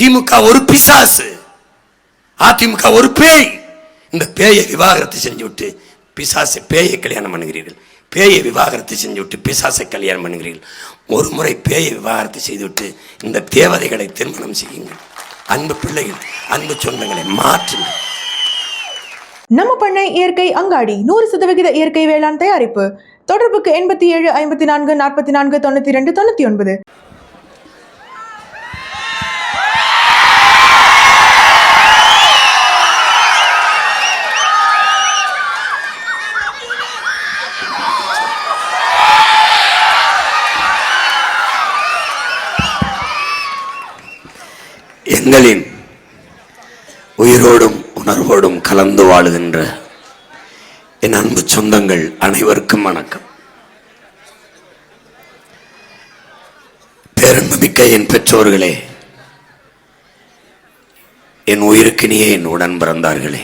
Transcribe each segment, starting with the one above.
திமுக ஒரு பிசாசு, அதிமுக ஒரு பேய். இந்த பேயை விவாகரத்து செஞ்சு விட்டு பிசாசை பேயை கல்யாணம் பண்ணுகிறீர்கள். பேயை விவாகரத்து செஞ்சு விட்டு பிசாசை கல்யாணம் பண்ணுகிறீர்கள். ஒரு முறை பேயை விவாகரத்து செய்துவிட்டு இந்த தேவதைகளை திருமணம் செய்யுங்கள். அன்பு பிள்ளைகள், அன்பு சொந்தங்களை மாற்றுங்கள். நம்ம பண்ணை இயற்கை அங்காடி 100% இயற்கை வேளாண் தயாரிப்பு. தொடர்புக்கு 87 54 44 92 99. எங்களின் உயிரோடும் உணர்வோடும் கலந்து வாழுகின்ற என் அன்பு சொந்தங்கள் அனைவருக்கும் வணக்கம். பேரன்புமிக்க என் பெற்றோர்களே, என் உயிருக்கினியே என் உடன் பிறந்தார்களே,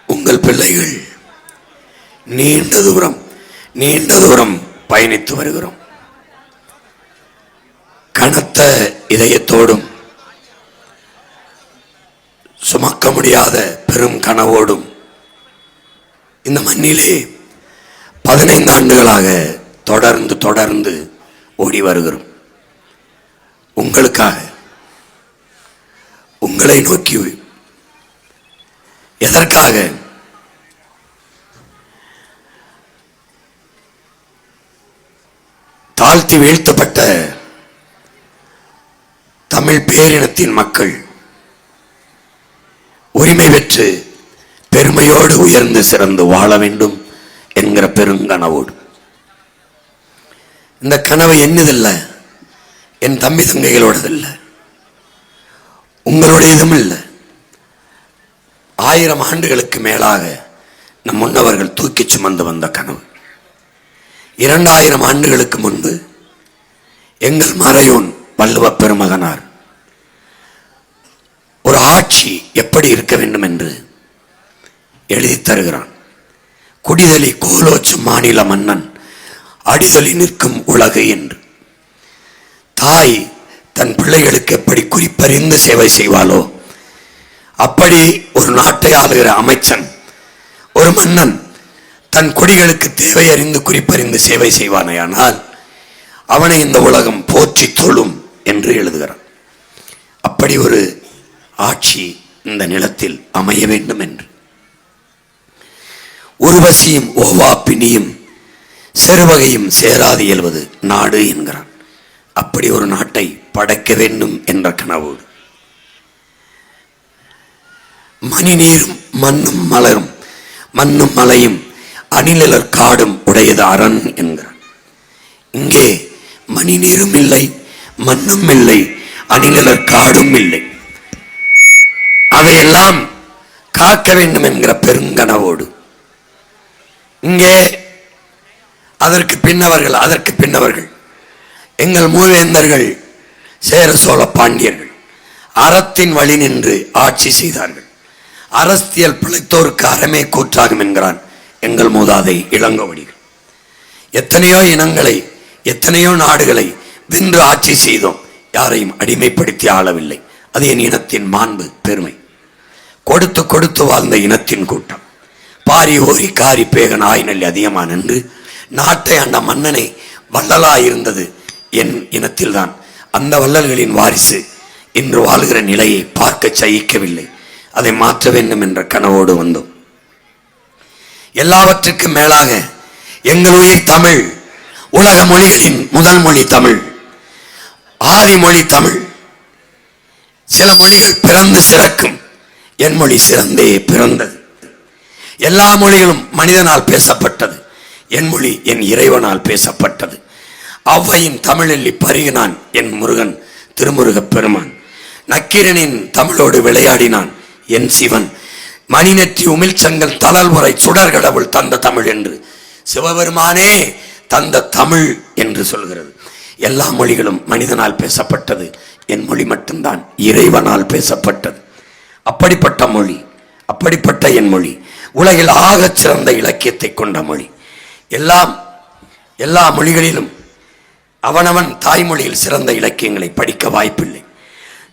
உங்கள் பிள்ளைகள் நீண்ட தூரம் பயணித்து வருகிறோம். கனத்த இதயத்தோடும் சுமக்க முடியாத பெரும் கனவோடும் இந்த மண்ணிலே 15 ஆண்டுகளாக தொடர்ந்து ஓடி வருகிறோம். உங்களுக்காக, உங்களை நோக்கி. எதற்காக? தாழ்த்தி வீழ்த்தப்பட்ட தமிழ் பேரினத்தின் மக்கள் உரிமை பெற்று பெருமையோடு உயர்ந்து சிறந்து வாழ வேண்டும் என்கிற பெருங்கனவோடு. இந்த கனவு என்னதில்லை, என் தம்பி தங்கைகளோடதில்லை, உங்களுடையதும் இல்லை. 1000 ஆண்டுகளுக்கு மேலாக நம் முன்னவர்கள் தூக்கி சுமந்து வந்த கனவு. 2000 ஆண்டுகளுக்கு முன்பு எங்கள் மறையோன் வள்ளுவ பெருமகனார் ஒரு ஆட்சி எப்படி இருக்க வேண்டும் என்று எழுதி தருகிறான். குடிதலி கோலோச்சு மாநில மன்னன் அடிதலி நிற்கும் உலகு என்று. தாய் தன் பிள்ளைகளுக்கு எப்படி குறிப்பறிந்து சேவை செய்வாளோ அப்படி ஒரு நாட்டை ஆளுகிற அமைச்சன், ஒரு மன்னன் தன் குடிகளுக்கு தேவை அறிந்து குறிப்பறிந்து சேவை செய்வானேயானால் அவனை இந்த உலகம் போற்றி தொழும் என்று எழுதுகிறான். அப்படி ஒரு ஆட்சி இந்த நிலத்தில் அமைய வேண்டும் என்று. உருவசியும் ஓவா பிணியும் செருவகையும் சேராது இயல்வது நாடு என்கிறான். அப்படி ஒரு நாட்டை படைக்க வேண்டும் என்ற கனவோடு மணி நீரும் மண்ணும் மலரும் மண்ணும் மலையும் அணிலர் காடும் உடையது அரண் என்கிறான். இங்கே மணி நீரும் இல்லை, மண்ணும் இல்லை, அணிலர் காடும் இல்லை. அதையெல்லாம் காக்க வேண்டும் என்கிற பெருங்கனவோடு இங்கே அதற்கு பின்னவர்கள் எங்கள் மூவேந்தர்கள் சேர சோழ பாண்டியர்கள் அறத்தின் வழி நின்று ஆட்சி செய்தார்கள். அரசியல் பிழைத்தோருக்கு அறமே கூற்றாகும் என்கிறான் எங்கள் மூதாதை இளங்கோவடிகள். எத்தனையோ இனங்களை, எத்தனையோ நாடுகளை வென்று ஆட்சி செய்தோம், யாரையும் அடிமைப்படுத்தி ஆளவில்லை. அது என் இனத்தின் மாண்பு, பெருமை. கொடுத்து வாழ்ந்த இனத்தின் கூட்டம். பாரி ஓரி காரி பேகன் ஆய்நெல்லி அதிகமான என்று நாட்டை ஆண்ட மன்னனை வள்ளலாயிருந்தது என் இனத்தில் தான். அந்த வள்ளல்களின் வாரிசு இன்று வாழ்கிற நிலையை பார்க்க சகிக்கவில்லை. அதை மாற்ற வேண்டும் என்ற கனவோடு வந்தோம். எல்லாவற்றுக்கும் மேலாக எங்கள் உயிர் தமிழ், உலக மொழிகளின் முதல் மொழி தமிழ், ஆதி மொழி தமிழ். சில மொழிகள் பிறந்து சிறக்கும், என் மொழி சிறந்தே பிறந்தது. எல்லா மொழிகளும் மனிதனால் பேசப்பட்டது, என் மொழி என் இறைவனால் பேசப்பட்டது. ஔவையின் தமிழெல்லி பருகினான் என் முருகன் திருமுருகப் பெருமான். நக்கீரனின் தமிழோடு விளையாடினான் என் சிவன். மணிநெற்றி உமிழ்ச்சங்கல் தளல் உரை சுடர்கடவுள் தந்த தமிழ் என்று சிவபெருமானே தந்த தமிழ் என்று சொல்கிறது. எல்லா மொழிகளும் மனிதனால் பேசப்பட்டது, என் மொழி மட்டும்தான் இறைவனால் பேசப்பட்டது. அப்படிப்பட்ட மொழி, அப்படிப்பட்ட என் மொழி உலகில் ஆகச் சிறந்த இலக்கியத்தை கொண்ட மொழி. எல்லா மொழிகளிலும் அவனவன் தாய்மொழியில் சிறந்த இலக்கியங்களை படிக்க வாய்ப்பில்லை.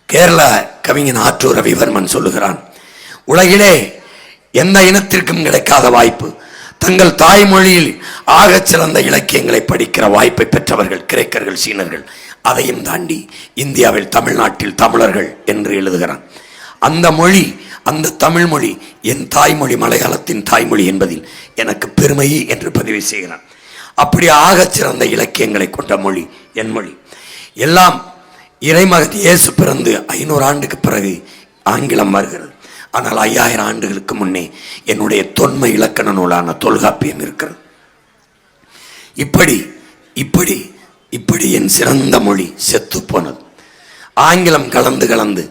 கேரள கவிஞன் ஆற்றூர் ரவிவர்மன் சொல்லுகிறான், உலகிலே எந்த இனத்திற்கும் கிடைக்காத வாய்ப்பு, தங்கள் தாய்மொழியில் ஆகச் சிறந்த இலக்கியங்களை படிக்கிற வாய்ப்பை பெற்றவர்கள் கிரேக்கர்கள், சீனர்கள். அதையும் தாண்டி இந்தியாவில் தமிழ்நாட்டில் தமிழர்கள் என்று எழுதுகிறான். அந்த மொழி, அந்த தமிழ் மொழி என் தாய்மொழி, மலையாளத்தின் தாய்மொழி என்பதில் எனக்கு பெருமை என்று பதிவு செய்கிறான். அப்படி ஆகச் சிறந்த இலக்கியங்களை கொண்ட மொழி என் மொழி. எல்லாம் இறைமகன் இயேசு பிறந்து 500 ஆண்டுக்கு பிறகு ஆங்கிலம் வருகிறது. ஆனால் 5000 ஆண்டுகளுக்கு முன்னே என்னுடைய தொன்மை இலக்கண நூலான தொல்காப்பியம் இருக்கிறது. இப்படி இப்படி இப்படி என் சிறந்த மொழி செத்து போனது. ஆங்கிலம் கலந்து கலந்து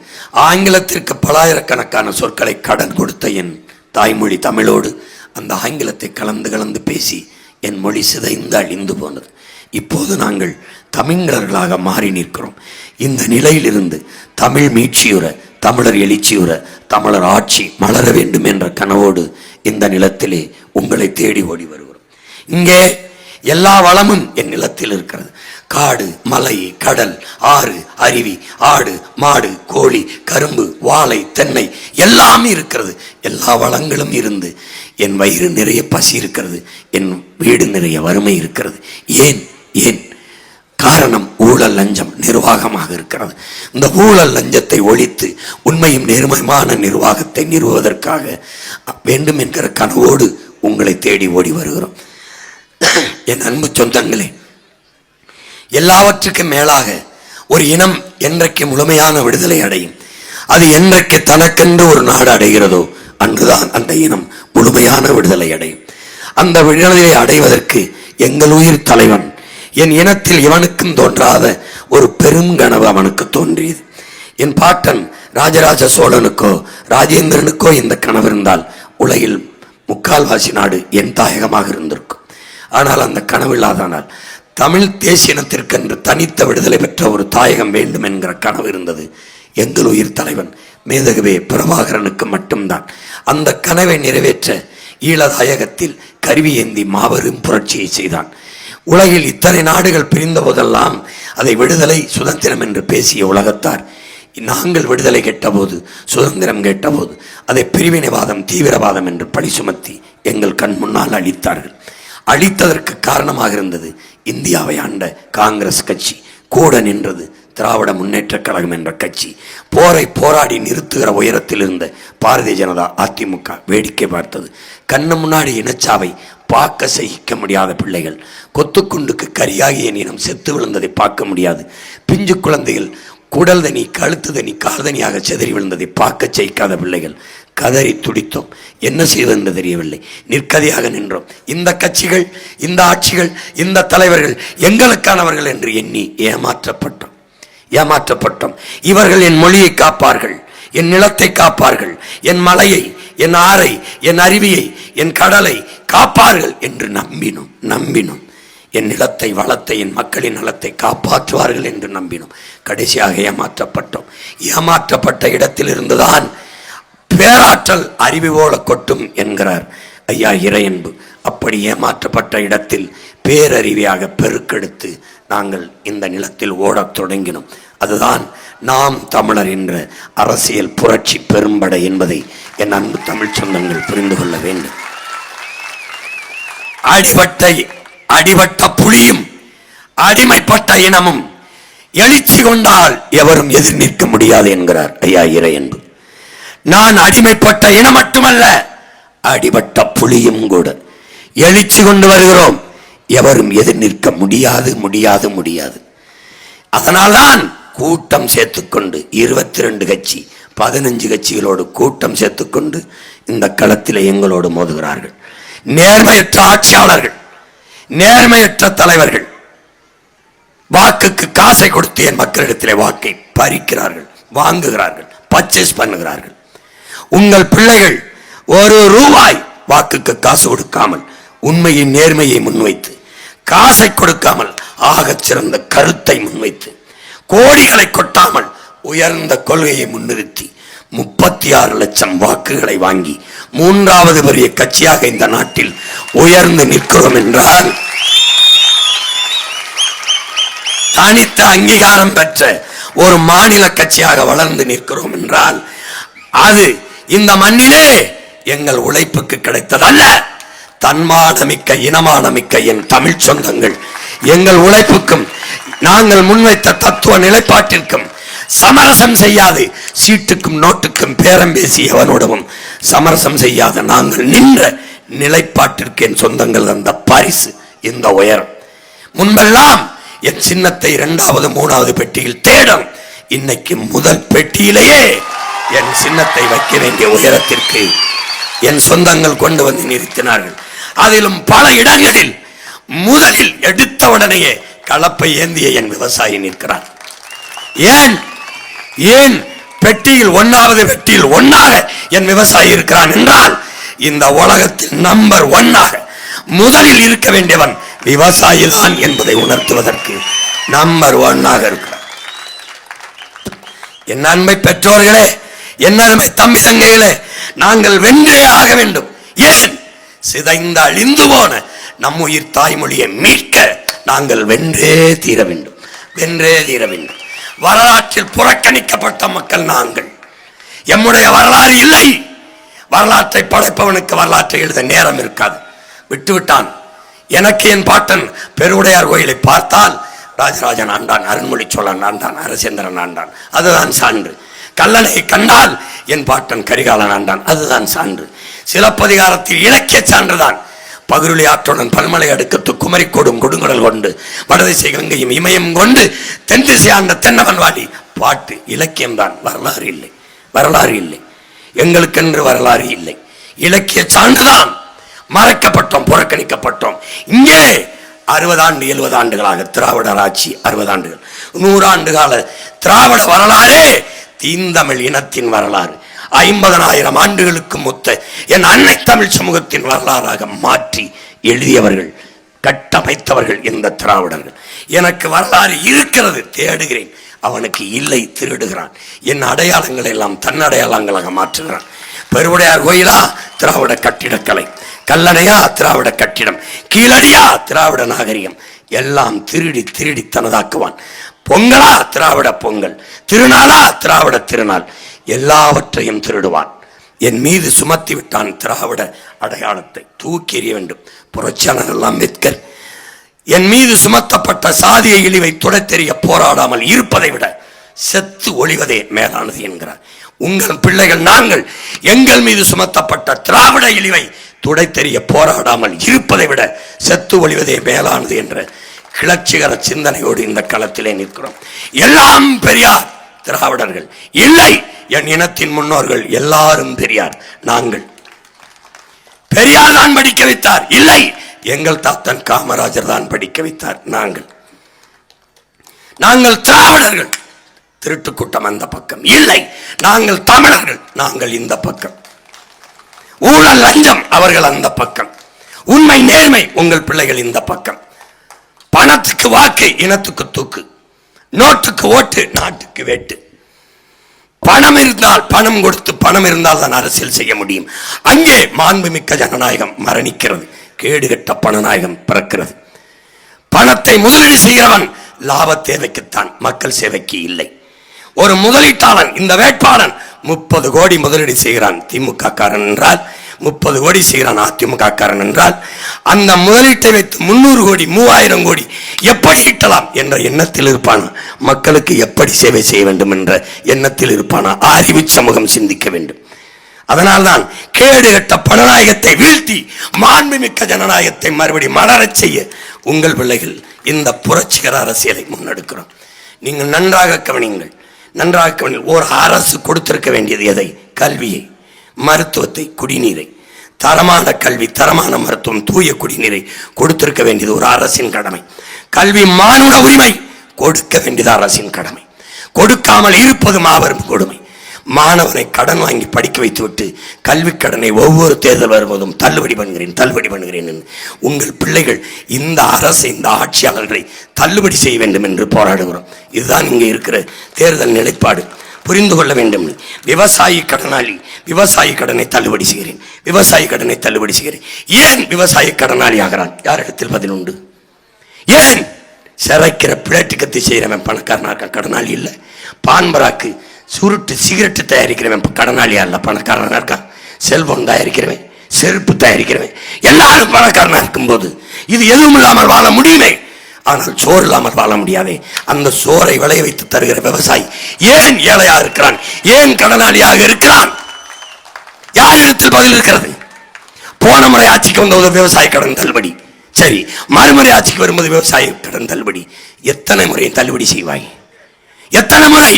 ஆங்கிலத்திற்கு பலாயிரக்கணக்கான சொற்களை கடன் கொடுத்த என் தாய்மொழி தமிழோடு அந்த ஆங்கிலத்தை கலந்து கலந்து பேசி என் மொழி சிதைந்து அழிந்து போனது. இப்போது நாங்கள் தமிழர்களாக மாறி நிற்கிறோம். இந்த நிலையிலிருந்து தமிழ் மீட்சியுற, தமிழர் எழுச்சியுற, தமிழர் ஆட்சி மலர வேண்டும் என்ற கனவோடு இந்த நிலத்திலே உங்களை தேடி ஓடி வருகிறோம். இங்கே எல்லா வளமும் என் நிலத்தில் இருக்கிறது. காடு, மலை, கடல், ஆறு, அருவி, ஆடு, மாடு, கோழி, கரும்பு, வாழை, தென்னை எல்லாம் இருக்கிறது. எல்லா வளங்களும் இருந்து என் வயிறு நிறைய பசி இருக்கிறது, என் வீடு நிறைய வறுமை இருக்கிறது. ஏன் ஏன் காரணம் ஊழல் லஞ்சம் நிர்வாகமாக இருக்கிறது. இந்த ஊழல் லஞ்சத்தை ஒழித்து உண்மையும் நேர்மையான நிர்வாகத்தை நிறுவுவதற்காக வேண்டும் என்கிற கனவோடு உங்களை தேடி ஓடி வருகிறோம். என் அன்பு சொந்தங்களே, எல்லாவற்றுக்கும் மேலாக ஒரு இனம் என்றைக்கு முழுமையான விடுதலை அடையும், அது என்றைக்கு தனக்கென்று ஒரு நாடு அடைகிறதோ அன்றுதான் அந்த இனம் முழுமையான விடுதலை அடையும். அந்த விடுதலையை அடைவதற்கு எங்கள் உயிர் தலைவன், என் இனத்தில் இவனுக்கும் தோன்றாத ஒரு பெரும் கனவு அவனுக்கு தோன்றியது. என் பாட்டன் ராஜராஜ சோழனுக்கோ ராஜேந்திரனுக்கோ இந்த கனவு இருந்தால் உலகில் 3/4 நாடு என் தாயகமாக இருந்திருக்கும். ஆனால் அந்த கனவு இல்லாதானால் தமிழ் தேசியனத்திற்கென்று தனித்த விடுதலை பெற்ற ஒரு தாயகம் வேண்டும் என்கிற கனவு இருந்தது எங்கள் உயிர் தலைவன் மேதகவே பிரபாகரனுக்கு மட்டும்தான். அந்த கனவை நிறைவேற்ற ஈழதாயகத்தில் கருவி ஏந்தி மாபெரும் புரட்சியை செய்தான். உலகில் இத்தனை நாடுகள் பிரிந்த போதெல்லாம் அதை விடுதலை சுதந்திரம் என்று பேசிய உலகத்தார் நாங்கள் விடுதலை கேட்டபோது, சுதந்திரம் கேட்டபோது அதை பிரிவினைவாதம், தீவிரவாதம் என்று பழி சுமத்தி எங்கள் கண் முன்னால் அழித்தார்கள். அழித்ததற்கு காரணமாக இருந்தது இந்தியாவை ஆண்ட காங்கிரஸ் கட்சி. கூட நின்றது திராவிட முன்னேற்ற கழகம் என்ற கட்சி. போரை போராடி நிறுத்துகிற உயரத்தில் இருந்த பாரதிய ஜனதா அதிமுக வேடிக்கை பார்த்தது. கண்ணு முன்னாடி இனச்சாவை பார்க்க சகிக்க முடியாத பிள்ளைகள், கொத்துக்குண்டுக்கு கரியாகிய இனம் செத்து விழுந்ததை பார்க்க முடியாது. பிஞ்சு குழந்தைகள் குடல் தனி, கழுத்து தனி, கார்தனியாக செதறி விழுந்ததை பார்க்க சகிக்காத பிள்ளைகள் கதறி துடித்தோம். என்ன செய்வது என்று தெரியவில்லை. நிற்கதியாக நின்றோம். இந்த கட்சிகள், இந்த ஆட்சிகள், இந்த தலைவர்கள் எங்களுக்கானவர்கள் என்று எண்ணி ஏமாற்றப்பட்டோம். இவர்கள் என் மொழியை காப்பார்கள், என் நிலத்தை காப்பார்கள், என் மலையை, என் ஆறை, என் அருவியை, என் கடலை காப்பார்கள் என்று நம்பினோம். என் நிலத்தை, வளத்தை, என் மக்களின் நலத்தை காப்பாற்றுவார்கள் என்று நம்பினோம். கடைசியாக ஏமாற்றப்பட்டோம். ஏமாற்றப்பட்ட இடத்தில் இருந்துதான் பேராற்றல் அருவி போல கொட்டும் என்கிறார் ஐயா இறையன்பு. அப்படி ஏமாற்றப்பட்ட இடத்தில் பேரறிவியாக பெருக்கெடுத்து நாங்கள் இந்த நிலத்தில் ஓடத் தொடங்கினோம். அதுதான் நாம் தமிழர் என்ற அரசியல் புரட்சி பெரும்படை என்பதை என் அன்பு தமிழ் சொந்தங்கள் புரிந்து கொள்ள வேண்டும். அடிபட்ட புலியும் அடிமைப்பட்ட இனமும் எழுச்சி கொண்டால் எவரும் எதிர் நிற்க முடியாது என்கிறார் ஐயா இறையன்பு. நான் அடிமைப்பட்ட இனம் மட்டுமல்ல, அடிபட்ட புலியும் கூட எழுச்சி கொண்டு வருகிறோம். எவரும் எதிர் நிற்க முடியாது. அதனால்தான் கூட்டம் சேர்த்துக்கொண்டு 22 கட்சி 15 கட்சிகளோடு கூட்டம் சேர்த்துக்கொண்டு இந்த களத்தில் எங்களோடு மோதுகிறார்கள். நேர்மையற்ற ஆட்சியாளர்கள், நேர்மையற்ற தலைவர்கள் வாக்குக்கு காசை கொடுத்து என் மக்களிடத்திலே வாக்கை பறிக்கிறார்கள், வாங்குகிறார்கள், பர்ச்சேஸ் பண்ணுகிறார்கள். உங்கள் பிள்ளைகள் ₹1 வாக்குக்கு காசு கொடுக்காமல் உண்மையின் நேர்மையை முன்வைத்து, காசை கொடுக்காமல் ஆகச் சிறந்த கருத்தை முன்வைத்து, கோடிகளை கொட்டாமல் உயர்ந்த கொள்கையை முன்னிறுத்தி 36 லட்சம் வாக்குகளை வாங்கி 3வது பெரிய கட்சியாக இந்த நாட்டில் உயர்ந்து நிற்கிறோம் என்றால் தனித்த அங்கீகாரம் பெற்ற ஒரு மாநில கட்சியாக வளர்ந்து நிற்கிறோம் என்றால் அது இந்த மண்ணிலே எங்கள் உழைப்புக்கு கிடைத்ததல்ல. தன்மானமிக்க இனமானமிக்க என் தமிழ் சொந்தங்கள் எங்கள் உழைப்புக்கும் நாங்கள் முன்வைத்த தத்துவ நிலைப்பாட்டிற்கும் சமரசம் செய்யாது, சீட்டுக்கும் நோட்டுக்கும் பேரம் பேசியவனோடவும் சமரசம் செய்யாத நாங்கள் நின்ற நிலைப்பாட்டிற்கு என் சொந்தங்கள் தந்த பரிசு இந்த உயரம். முன்பெல்லாம் என் சின்னத்தை 2வது 3வது பெட்டியில் தேடும், இன்னைக்கு முதல் பெட்டியிலேயே என் சின்னத்தை வைக்க வேண்டிய உயரத்திற்கு என் சொந்தங்கள் கொண்டு வந்து நிறுத்தினார்கள். அதிலும் பல இடங்களில் முதலில் எடுத்தவுடனேயே கலப்பை ஏந்திய என் விவசாயி நிற்கிறார். ஏன் ஏன் பெட்டியில் 1வது பெட்டியில் 1ஆக என் விவசாயி இருக்கிறான் என்றால், இந்த உலகத்தில் நம்பர் 1ஆக முதலில் இருக்க வேண்டியவன் விவசாயி தான் என்பதை உணர்த்துவதற்கு நம்பர் 1ஆக இருக்கிறார். என் அன்பை பெற்றோர்களே, என் அன்பை தம்பி தங்கைகளே, நாங்கள் வென்றே ஆக வேண்டும். ஏன் சிதைந்த அழிந்து போன நம் உயிர் தாய்மொழியை மீட்க நாங்கள் வென்றே தீர வேண்டும், வென்றே தீர வேண்டும். வரலாற்றில் புறக்கணிக்கப்பட்ட மக்கள் நாங்கள். எம்முடைய வரலாறு இல்லை. வரலாற்றை படைப்பவனுக்கு வரலாற்றை எழுத நேரம் இருக்காது, விட்டுவிட்டான். எனக்கு என் பாட்டன் பெருவுடையார் கோயிலை பார்த்தால் ராஜராஜன் ஆண்டான், அருண்மொழி சோழன் ஆண்டான், அரசேந்திரன் ஆண்டான், அதுதான் சான்று. கல்லணையை கண்டால் என் பாட்டன் கரிகாலன் ஆண்டான், அதுதான் சான்று. சிலப்பதிகாரத்தில் இலக்கிய சான்றுதான். பகுருளி ஆற்றுடன் பல்மலை அடுக்கத்து குமரி கொடும் கொடுங்கடல் கொண்டு வடதிசை கங்கையும் இமயம் கொண்டு தென் திசை ஆண்ட தென்னவன் வாடி பாட்டு இலக்கியம்தான், வரலாறு இல்லை. வரலாறு இல்லை, எங்களுக்கென்று வரலாறு இல்லை. இலக்கிய சான்றுதான். மறைக்கப்பட்டோம், புறக்கணிக்கப்பட்டோம். இங்கே 60 ஆண்டு 70 ஆண்டுகளாக திராவிடர் ஆட்சி, 60 ஆண்டுகள் 100 ஆண்டு கால திராவிட வரலாறே தீந்தமிழ் இனத்தின் வரலாறு. 50,000 ஆண்டுகளுக்கு மொத்த என் அன்னை தமிழ் சமூகத்தின் வரலாறாக மாற்றி எழுதியவர்கள், கட்டமைத்தவர்கள் இந்த திராவிடர்கள். எனக்கு வரலாறு இருக்கிறது, தேடுகிறேன். அவனுக்கு இல்லை, திருடுகிறான். என் அடையாளங்களை எல்லாம் தன்னடையாளங்களாக மாற்றுகிறான். பெருவுடையார் கோயிலா திராவிட கட்டிடக்கலை, கல்லணையா திராவிட கட்டிடம், கீழடியா திராவிட நாகரிகம், எல்லாம் திருடி திருடி தனதாக்குவான். பொங்கலா திராவிட பொங்கல், திருநாளா திராவிட திருநாள், எல்லாவற்றையும் திருடுவான். என் மீது சுமத்தி விட்டான் திராவிட அடையாளத்தை, தூக்கி எறிய வேண்டும். புரட்சியாளர் அம்பேத்கர் என் மீது சுமத்தப்பட்ட சாதிய இழிவை துடைத்தெறிய போராடாமல் இருப்பதை விட செத்து ஒழிவதே மேலானது என்கிறார். உங்கள் பிள்ளைகள் நாங்கள் எங்கள் மீது சுமத்தப்பட்ட திராவிட இழிவை துடைத்தெறிய போராடாமல் இருப்பதை விட செத்து ஒழிவதே மேலானது என்ற கிளர்ச்சிகர சிந்தனையோடு இந்த களத்திலே நிற்கிறோம். எல்லாம் பெரியார் திராவிடர்கள் இல்லை. என் இனத்தின் முன்னோர்கள் எல்லாரும் பெரியார். நாங்கள் பெரியார் தான் படிக்க வைத்தார் இல்லை, எங்கள் தாத்தன் காமராஜர் தான் படிக்க வைத்தார். நாங்கள் திராவிடர்கள். திருட்டு கூட்டம் அந்த பக்கம் இல்லை, நாங்கள் தமிழர்கள், நாங்கள் இந்த பக்கம். ஊழல் லஞ்சம் அவர்கள் அந்த பக்கம், உண்மை நேர்மை உங்கள் பிள்ளைகள் இந்த பக்கம். பணத்துக்கு வாக்கு, இனத்துக்கு தூக்கு, நோட்டுக்கு ஓட்டு, நாட்டுக்கு வேட்டு. பணம் இருந்தால் பணம் கொடுத்து, பணம் இருந்தால் தான் அரசியல் செய்ய முடியும். அங்கே மாண்புமிக்க ஜனநாயகம் மரணிக்கிறது, கேடுகட்ட பணநாயகம் பிறக்கிறது. பணத்தை முதலீடு செய்கிறவன் லாப தேவைக்குத்தான், மக்கள் சேவைக்கு இல்லை. ஒரு முதலீட்டாளன், இந்த வேட்பாளன் 30 கோடி முதலீடு செய்கிறான் திமுக காரன் என்றால், 30 கோடி செய்கிறான் அதிமுக காரன் என்றால், அந்த முதலீட்டை வைத்து 300 கோடி 3000 கோடி எப்படி ஈட்டலாம் என்ற எண்ணத்தில் இருப்பானா? மக்களுக்கு எப்படி சேவை செய்ய வேண்டும் என்ற எண்ணத்தில் இருப்பானா? அறிவு சமூகம் சிந்திக்க வேண்டும். அதனால்தான் கேடுகட்ட பணநாயகத்தை வீழ்த்தி மாண்புமிக்க ஜனநாயகத்தை மறுபடி மலரச் செய்ய உங்கள் பிள்ளைகள் இந்த புரட்சிகர அரசியலை முன்னெடுக்கிறோம். நீங்கள் நன்றாக கவனியுங்கள், நன்றாக கவனியுங்கள். ஒரு அரசு கொடுத்திருக்க வேண்டியது எதை? கல்வியை, மருத்துவத்தை, குடிநீரை. தரமான கல்வி, தரமான மருத்துவம், தூய குடிநீரை கொடுத்திருக்க வேண்டியது ஒரு அரசின் கடமை. கல்வி மானுட உரிமை, கொடுக்க வேண்டியது அரசின் கடமை. கொடுக்காமல் இருப்பது மாபெரும் கொடுமை. மாணவனை கடன் வாங்கி படிக்க வைத்து விட்டு கல்வி கடனை ஒவ்வொரு தேர்தல் வருவதும் தள்ளுபடி பண்ணுகிறேன். உங்கள் பிள்ளைகள் இந்த அரசு, இந்த ஆட்சியாளர்களை தள்ளுபடி செய்ய வேண்டும் என்று போராடுகிறோம். இதுதான் இங்கே இருக்கிற தேர்தல் நிலைப்பாடு. புரிந்து கொள்ள வேண்டும். விவசாயி கடனாளி, விவசாயி கடனை தள்ளுபடி செய்கிறேன், விவசாயி கடனை தள்ளுபடி செய்கிறேன். ஏன் விவசாயி கடனாளி ஆகிறான்? யாரிடத்தில் பதில் உண்டு? ஏன் சிறைக்கிற பிளேட்டு கத்தி செய்கிறவன் பணக்காரனா இருக்க, கடனாளி இல்லை. பான்பராக்கு சுருட்டு சிகரெட்டு தயாரிக்கிறவன் கடனாளியா இல்லை, பணக்காரனா இருக்கான். செல்போன் தயாரிக்கிறவன், செருப்பு தயாரிக்கிறவன், எல்லாரும் பணக்காரனா இருக்கும்போது இது எதுவும் இல்லாமல் வாழ முடியுமே. ஆனால் சோறு இல்லாமல் வாழ முடியாதே. அந்த சோறை விளைய வைத்து தருகிற விவசாயி ஏன் ஏழையா இருக்கிறான், ஏன் கடனாளியாக இருக்கிறான்? யாரிடத்தில் பதில் இருக்கிறது? போன முறை ஆட்சிக்கு வந்த விவசாய கடன் தள்ளுபடி, சரி, மறுமுறை ஆட்சிக்கு வரும்போது விவசாய கடன் தள்ளுபடி. எத்தனை முறை தள்ளுபடி செய்வாய்? எத்தனை முறை?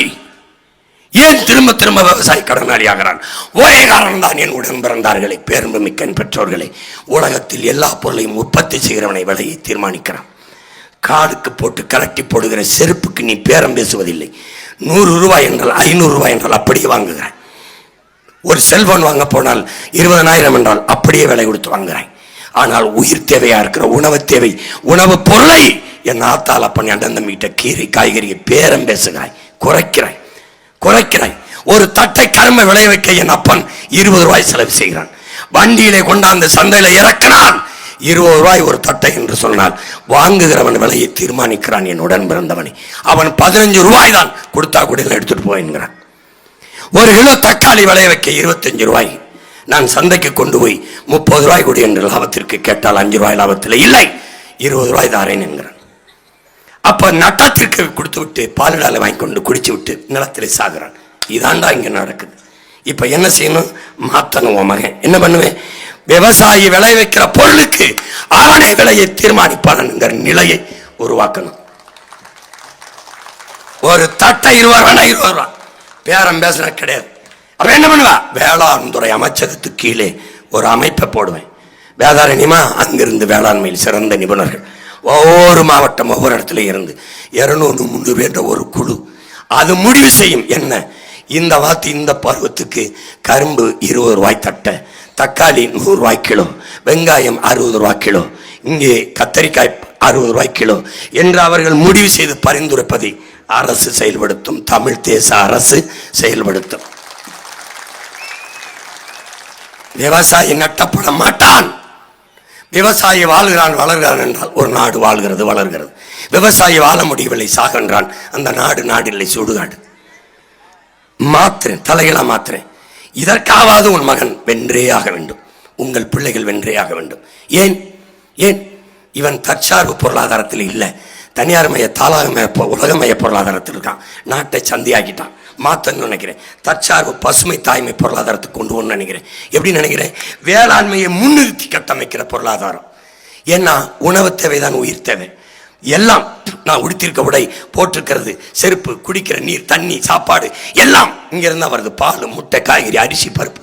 ஏன் திரும்ப திரும்ப விவசாய கடனாளி ஆகிறான்? ஒரே காரணம் தான், என் உடன் பிறந்தார்களே, பேரும்பு மிக்க பெற்றோர்களே, உலகத்தில் எல்லா பொருளையும் உற்பத்தி செய்கிறவனை விலையை தீர்மானிக்கிறான். காடுக்கு போட்டு கலட்டி போடுகிற செருப்புக்கு நீ பேரம் பேசுவதில்லை. 100 ரூபாய் என்றால் 500 ரூபாய் என்றால் அப்படியே வாங்குகிறாய். ஒரு செல்போன் வாங்க போனால் 20,000 என்றால் அப்படியே விலை கொடுத்து வாங்குகிறாய். ஆனால் உயிர் தேவையா இருக்கிற உணவு தேவை, உணவு பொருளை என் ஆத்தால பண்ணி அண்டந்த மீட்ட கீரை காய்கறியை பேரம் பேசுகிறாய், குறைக்கிறாய். ஒரு தட்டை கரும்பை விளைய வைக்க என் அப்பன் 20 ரூபாய் செலவு செய்கிறான். வண்டியிலே கொண்டாந்து சந்தையில இறக்கினான். 20 ரூபாய் ஒரு தட்டை என்று சொன்னால் வாங்குகிறவன் விலையை தீர்மானிக்கிறான். என் உடன் பிறந்தவனை அவன் 15 ரூபாய் தான் கொடுத்தா கூட எடுத்துட்டு போயின்கிறான். ஒரு கிலோ தக்காளி விளைய வைக்க 25 ரூபாய். நான் சந்தைக்கு கொண்டு போய் 30 ரூபாய் கொடு என்று லாபத்திற்கு கேட்டால் 5 ரூபாய் லாபத்தில் இல்லை, 20 ரூபாய் தாரேன் என்கிறான். அப்ப நட்டத்திற்கு கொடுத்து விட்டு பாலிடால வாங்கி கொண்டு குடிச்சு விட்டு நிலத்திலே சாகுறான். இதாண்டா இங்க நடக்குது. இப்ப என்ன செய்யணும்? மாத்தணும். உன் மகன் என்ன பண்ணுவேன்? விவசாயி விளைய வைக்கிற பொருளுக்கு அவனை விலையை தீர்மானிப்பான்ங்கிற நிலையை உருவாக்கணும். ஒரு தட்டை 20 ரூபா பேரம் பேசுற கிடையாது. அப்ப என்ன பண்ணுவா? வேளாண் துறை அமைச்சகத்துக்கு கீழே ஒரு அமைப்பை போடுவேன். வேதாரண்யமா, அங்கிருந்து வேளாண்மையில் சிறந்த நிபுணர்கள் ஒவ்வொரு மாவட்டம் ஒவ்வொரு இடத்துல இருந்து 200-300 பேர் ஒரு குழு. அது முடிவு செய்யும். என்ன, இந்த வாத்தி இந்த பருவத்துக்கு கரும்பு 20 ரூபாய் தட்டை, தக்காளி 100 ரூபாய் கிலோ, வெங்காயம் 60 ரூபாய் கிலோ, இங்கே கத்தரிக்காய் 60 ரூபாய் கிலோ என்று அவர்கள் முடிவு செய்து பரிந்துரைப்பதை அரசு செயல்படுத்தும். தமிழ் தேச அரசு செயல்படுத்தும். விவசாயி நட்டப்பட மாட்டான். விவசாயி வாழ்கிறான் வளர்கிறான் என்றால் ஒரு நாடு வாழ்கிறது வளர்கிறது. விவசாயி வாழ முடியவில்லை சாகின்றான், அந்த நாடு இல்லை, சுடுகாடு. மாத்திரேன், தலைகளா மாத்திரேன். இதற்காவது உன் மகன் வென்றே ஆக வேண்டும், உங்கள் பிள்ளைகள் வென்றே ஆக வேண்டும். ஏன் ஏன் இவன் தற்சார்பு பொருளாதாரத்தில் இல்லை, தனியார் மய தாளாகமய உலகமய பொருளாதாரத்தில் இருக்கான். நாட்டை சந்தியாக்கிட்டான். மாத்தன்னு நினைக்கிறேன். தற்சார்பு பசுமை தாய்மை பொருளாதாரத்துக்கு கொண்டு வரணும்னு நினைக்கிறேன். எப்படி நினைக்கிறேன்? வேளாண்மையை முன்னிறுத்தி கட்டமைக்கிற பொருளாதாரம். ஏன்னா உணவு தேவைதான் உயிர் தேவை. எல்லாம் நான் உடுத்திருக்க உடை, போட்டிருக்கிறது செருப்பு, குடிக்கிற நீர், தண்ணி, சாப்பாடு எல்லாம் இங்கிருந்தா வருது. பால், முட்டை, காய்கறி, அரிசி, பருப்பு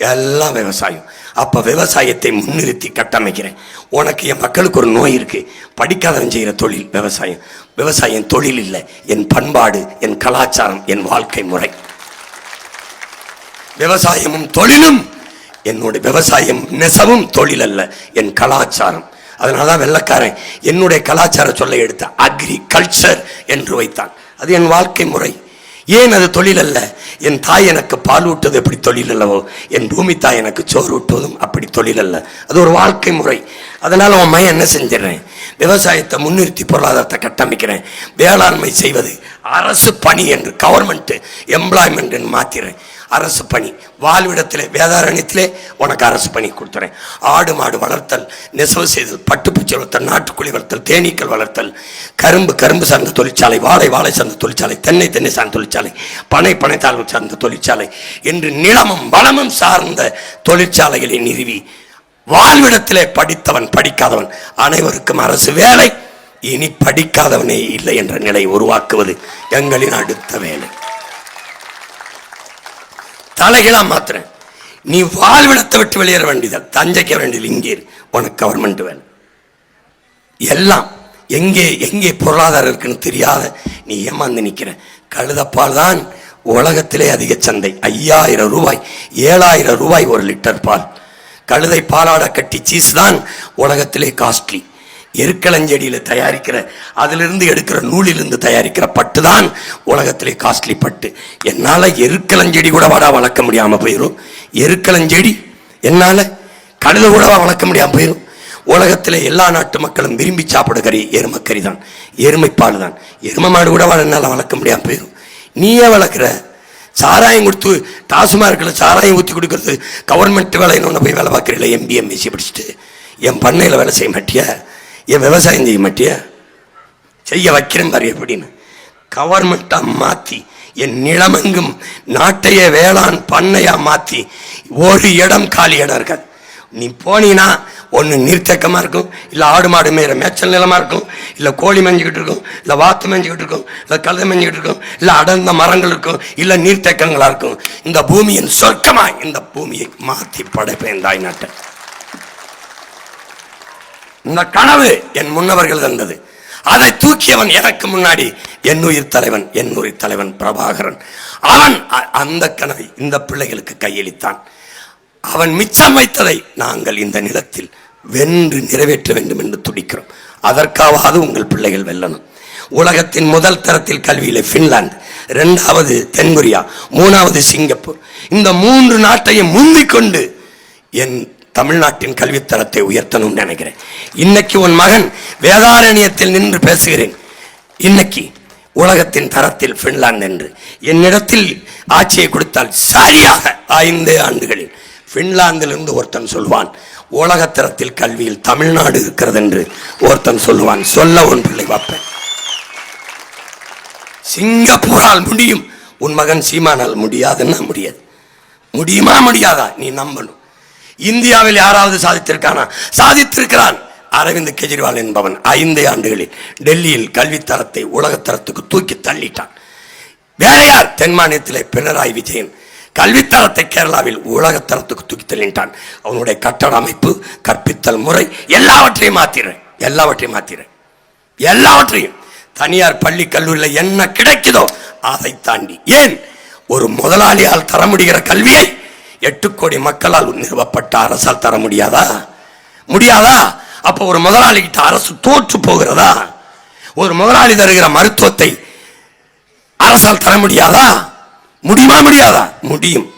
எல்லாம் விவசாயம். அப்ப விவசாயத்தை முன்னிறுத்தி கட்டமைக்கிறேன். உனக்கு என் மக்களுக்கு ஒரு நோய் இருக்கு, படிக்காதவன் செய்கிற தொழில் விவசாயம். விவசாயம் தொழில் இல்லை, என் பண்பாடு, என் கலாச்சாரம், என் வாழ்க்கை முறை. விவசாயமும் தொழிலும் என்னுடைய விவசாயம் நெசவும் தொழில் அல்ல, என் கலாச்சாரம். அதனாலதான் வெள்ளக்காரன் என்னுடைய கலாச்சார சொல்லை எடுத்த அக்ரிகல்ச்சர் என்று வைத்தான். அது என் வாழ்க்கை முறை. ஏன் அது தொழில் அல்ல? என் தாய் எனக்கு பால் ஊட்டுவது எப்படி தொழில் அல்லவோ, என் பூமி தாய் எனக்கு சோறு ஊட்டுவதும் அப்படி தொழில் அல்ல, அது ஒரு வாழ்க்கை முறை. அதனால உன் மையம் என்ன செஞ்சிடறேன்? விவசாயத்தை முன்னிறுத்தி பொருளாதாரத்தை கட்டமைக்கிறேன். வேளாண்மை செய்வது அரசு பணி என்று, கவர்மெண்ட் எம்ப்ளாய்மெண்ட் என்று மாத்திறேன். அரசு பணி வாழ்விடத்திலே, வேதாரண்யத்திலே உனக்கு அரசு பணி கொடுத்துறேன். ஆடு மாடு வளர்த்தல், நெசவு செய்தல், பட்டுப்பூச்சி வளர்த்தல், நாட்டுக்குழி வளர்த்தல், தேனீக்கள் வளர்த்தல், கரும்பு சார்ந்த தொழிற்சாலை, வாழை சார்ந்த தொழிற்சாலை, தென்னை சார்ந்த தொழிற்சாலை, பனை சார்ந்த தொழிற்சாலை என்று நிலமும் வளமும் சார்ந்த தொழிற்சாலைகளை நிறுவி வாழ்விடத்திலே படித்தவன் படிக்காதவன் அனைவருக்கும் அரசு வேலை. இனி படிக்காதவனே இல்லை என்ற நிலை உருவாக்குவது எங்களின் அடுத்த வேலை. தலைகளா மாத்திரேன். நீ வாழ்விடத்தை விட்டு வெளியேற வேண்டியது, தஞ்சைக்க வேண்டியது, இங்கே உனக்கு கவர்மெண்ட் வேலை. எல்லாம் எங்கே பொருளாதாரம் இருக்குன்னு தெரியாத நீ ஏமாந்து நிற்கிற. கழுதப்பால் தான் உலகத்திலே அதிக சந்தை. 5000 ரூபாய் 7000 ரூபாய் ஒரு லிட்டர் பால். கழுதை பாலாட கட்டி சீஸ் தான் உலகத்திலே காஸ்ட்லி. எருக்களஞ்செடியில் தயாரிக்கிற, அதிலிருந்து எடுக்கிற நூலிலிருந்து தயாரிக்கிற பட்டு தான் உலகத்திலே காஸ்ட்லி பட்டு. என்னால் எருக்களஞ்செடி கூட வளர்க்க முடியாமல் போயிடும். எருக்களஞ்செடி என்னால் கழுத கூட வளர்க்க முடியாமல் போயிடும். உலகத்தில் எல்லா நாட்டு மக்களும் விரும்பி சாப்பிடுகிற எருமக்கறி தான். எருமைப்பால் தான். எருமை மாடு கூட என்னால் வளர்க்க முடியாமல் போயிடும். நீயே வளர்க்குற. சாராயம் கொடுத்து டாஸ்மார்க்கில் சாராயம் ஊற்றி கொடுக்கறது கவர்மெண்ட் வேலைன்னு போய் வேலை பார்க்குறீங்களா? MBA படிச்சுட்டு என் பண்ணையில் வேலை செய்ய மாட்டியா? என் விவசாயம் செய்ய மாட்டியா? செய்ய வைக்கிறேன் பாரு எப்படின்னு. கவர்மெண்ட்டாக மாற்றி என் நிலமெங்கும் நாட்டையே வேளாண் பண்ணையா மாற்றி ஒரு இடம் காலி இடம் இருக்காது. நீ போனீங்கன்னா ஒன்று நீர்த்தேக்கமாக இருக்கும், இல்லை ஆடு மாடு மேய்கிற மேய்ச்சல் நிலமாக இருக்கும், இல்லை கோழி மேய்ஞ்சிக்கிட்டு இருக்கும், இல்லை வாத்து மேய்ஞ்சிக்கிட்டு இருக்கும், இல்லை கழுதை மேய்ஞ்சிக்கிட்டு இருக்கும், இல்லை அடர்ந்த மரங்கள் இருக்கும், இல்லை நீர்த்தேக்கங்களாக இருக்கும். இந்த பூமியின் சொர்க்கமாய் இந்த பூமியை மாற்றி படைப்பேன் தாய் நாட்டை. இந்த கனவு என் முன்னவர்கள் தந்தது. அதை தூக்கியவன் எனக்கு முன்னாடி என் உயிர் தலைவன் பிரபாகரன். அவன் அந்த கனவை இந்த பிள்ளைகளுக்கு கையளித்தான். அவன் மிச்சம் வைத்ததை நாங்கள் இந்த நிலத்தில் வென்று நிறைவேற்ற வேண்டும் என்று துடிக்கிறோம். அதற்காவது உங்கள் பிள்ளைகள் வெல்லணும். உலகத்தின் முதல் தரத்தில் கல்வியிலே பின்லாந்து, 2வது தென்கொரியா, 3வது சிங்கப்பூர். இந்த 3 நாட்டையும் முந்திக் கொண்டு என் தமிழ்நாட்டின் கல்வித்தரத்தை உயர்த்தணும் நினைக்கிறேன். இன்னைக்கு உன் மகன் வேதாரண்யத்தில் நின்று பேசுகிறேன். இன்னைக்கு உலகத்தின் தரத்தில் பின்லாந்து என்று என்னிடத்தில் ஆட்சியை கொடுத்தால் சரியாக 5 ஆண்டுகளில் பின்லாந்திலிருந்து ஒருத்தன் சொல்வான், உலகத்தரத்தில் கல்வியில் தமிழ்நாடு இருக்கிறது என்று ஒருத்தன் சொல்லுவான். சொல்ல உன் பிள்ளை பார்ப்பேன். சிங்கப்பூரால் முடியும், உன் மகன் சீமானால் முடியாதுன்னா முடியாது. முடியுமா முடியாதா? நீ நம்பணும். இந்தியாவில் யாராவது சாதித்திருக்கானா? சாதித்திருக்கிறான். அரவிந்த் கெஜ்ரிவால் என்பவன் 5 ஆண்டுகளில் டெல்லியில் கல்வித்தரத்தை உலகத்தரத்துக்கு தூக்கி தள்ளிட்டான். வேற யார்? தென் மாநிலத்திலே பினராயி விஜயன் கல்வித்தரத்தை கேரளாவில் உலகத்தரத்துக்கு தூக்கி தள்ளிட்டான். அவனுடைய கட்டட அமைப்பு, கற்பித்தல் முறை எல்லாவற்றையும் மாத்திரேன். தனியார் பள்ளி கல்லூரியில் என்ன கிடைக்குதோ அதை தாண்டி ஏன் ஒரு முதலாளியால் தர முடிகிற கல்வியை 8 கோடி மக்களால் நிறுவப்பட்ட அரசால் தர முடியாதா? அப்போ ஒரு முதலாளி கிட்ட அரசு தோற்று போகிறதா? ஒரு முதலாளி தருகிற மருத்துவத்தை அரசால் தர முடியாதா? முடியாதா? முடியும்.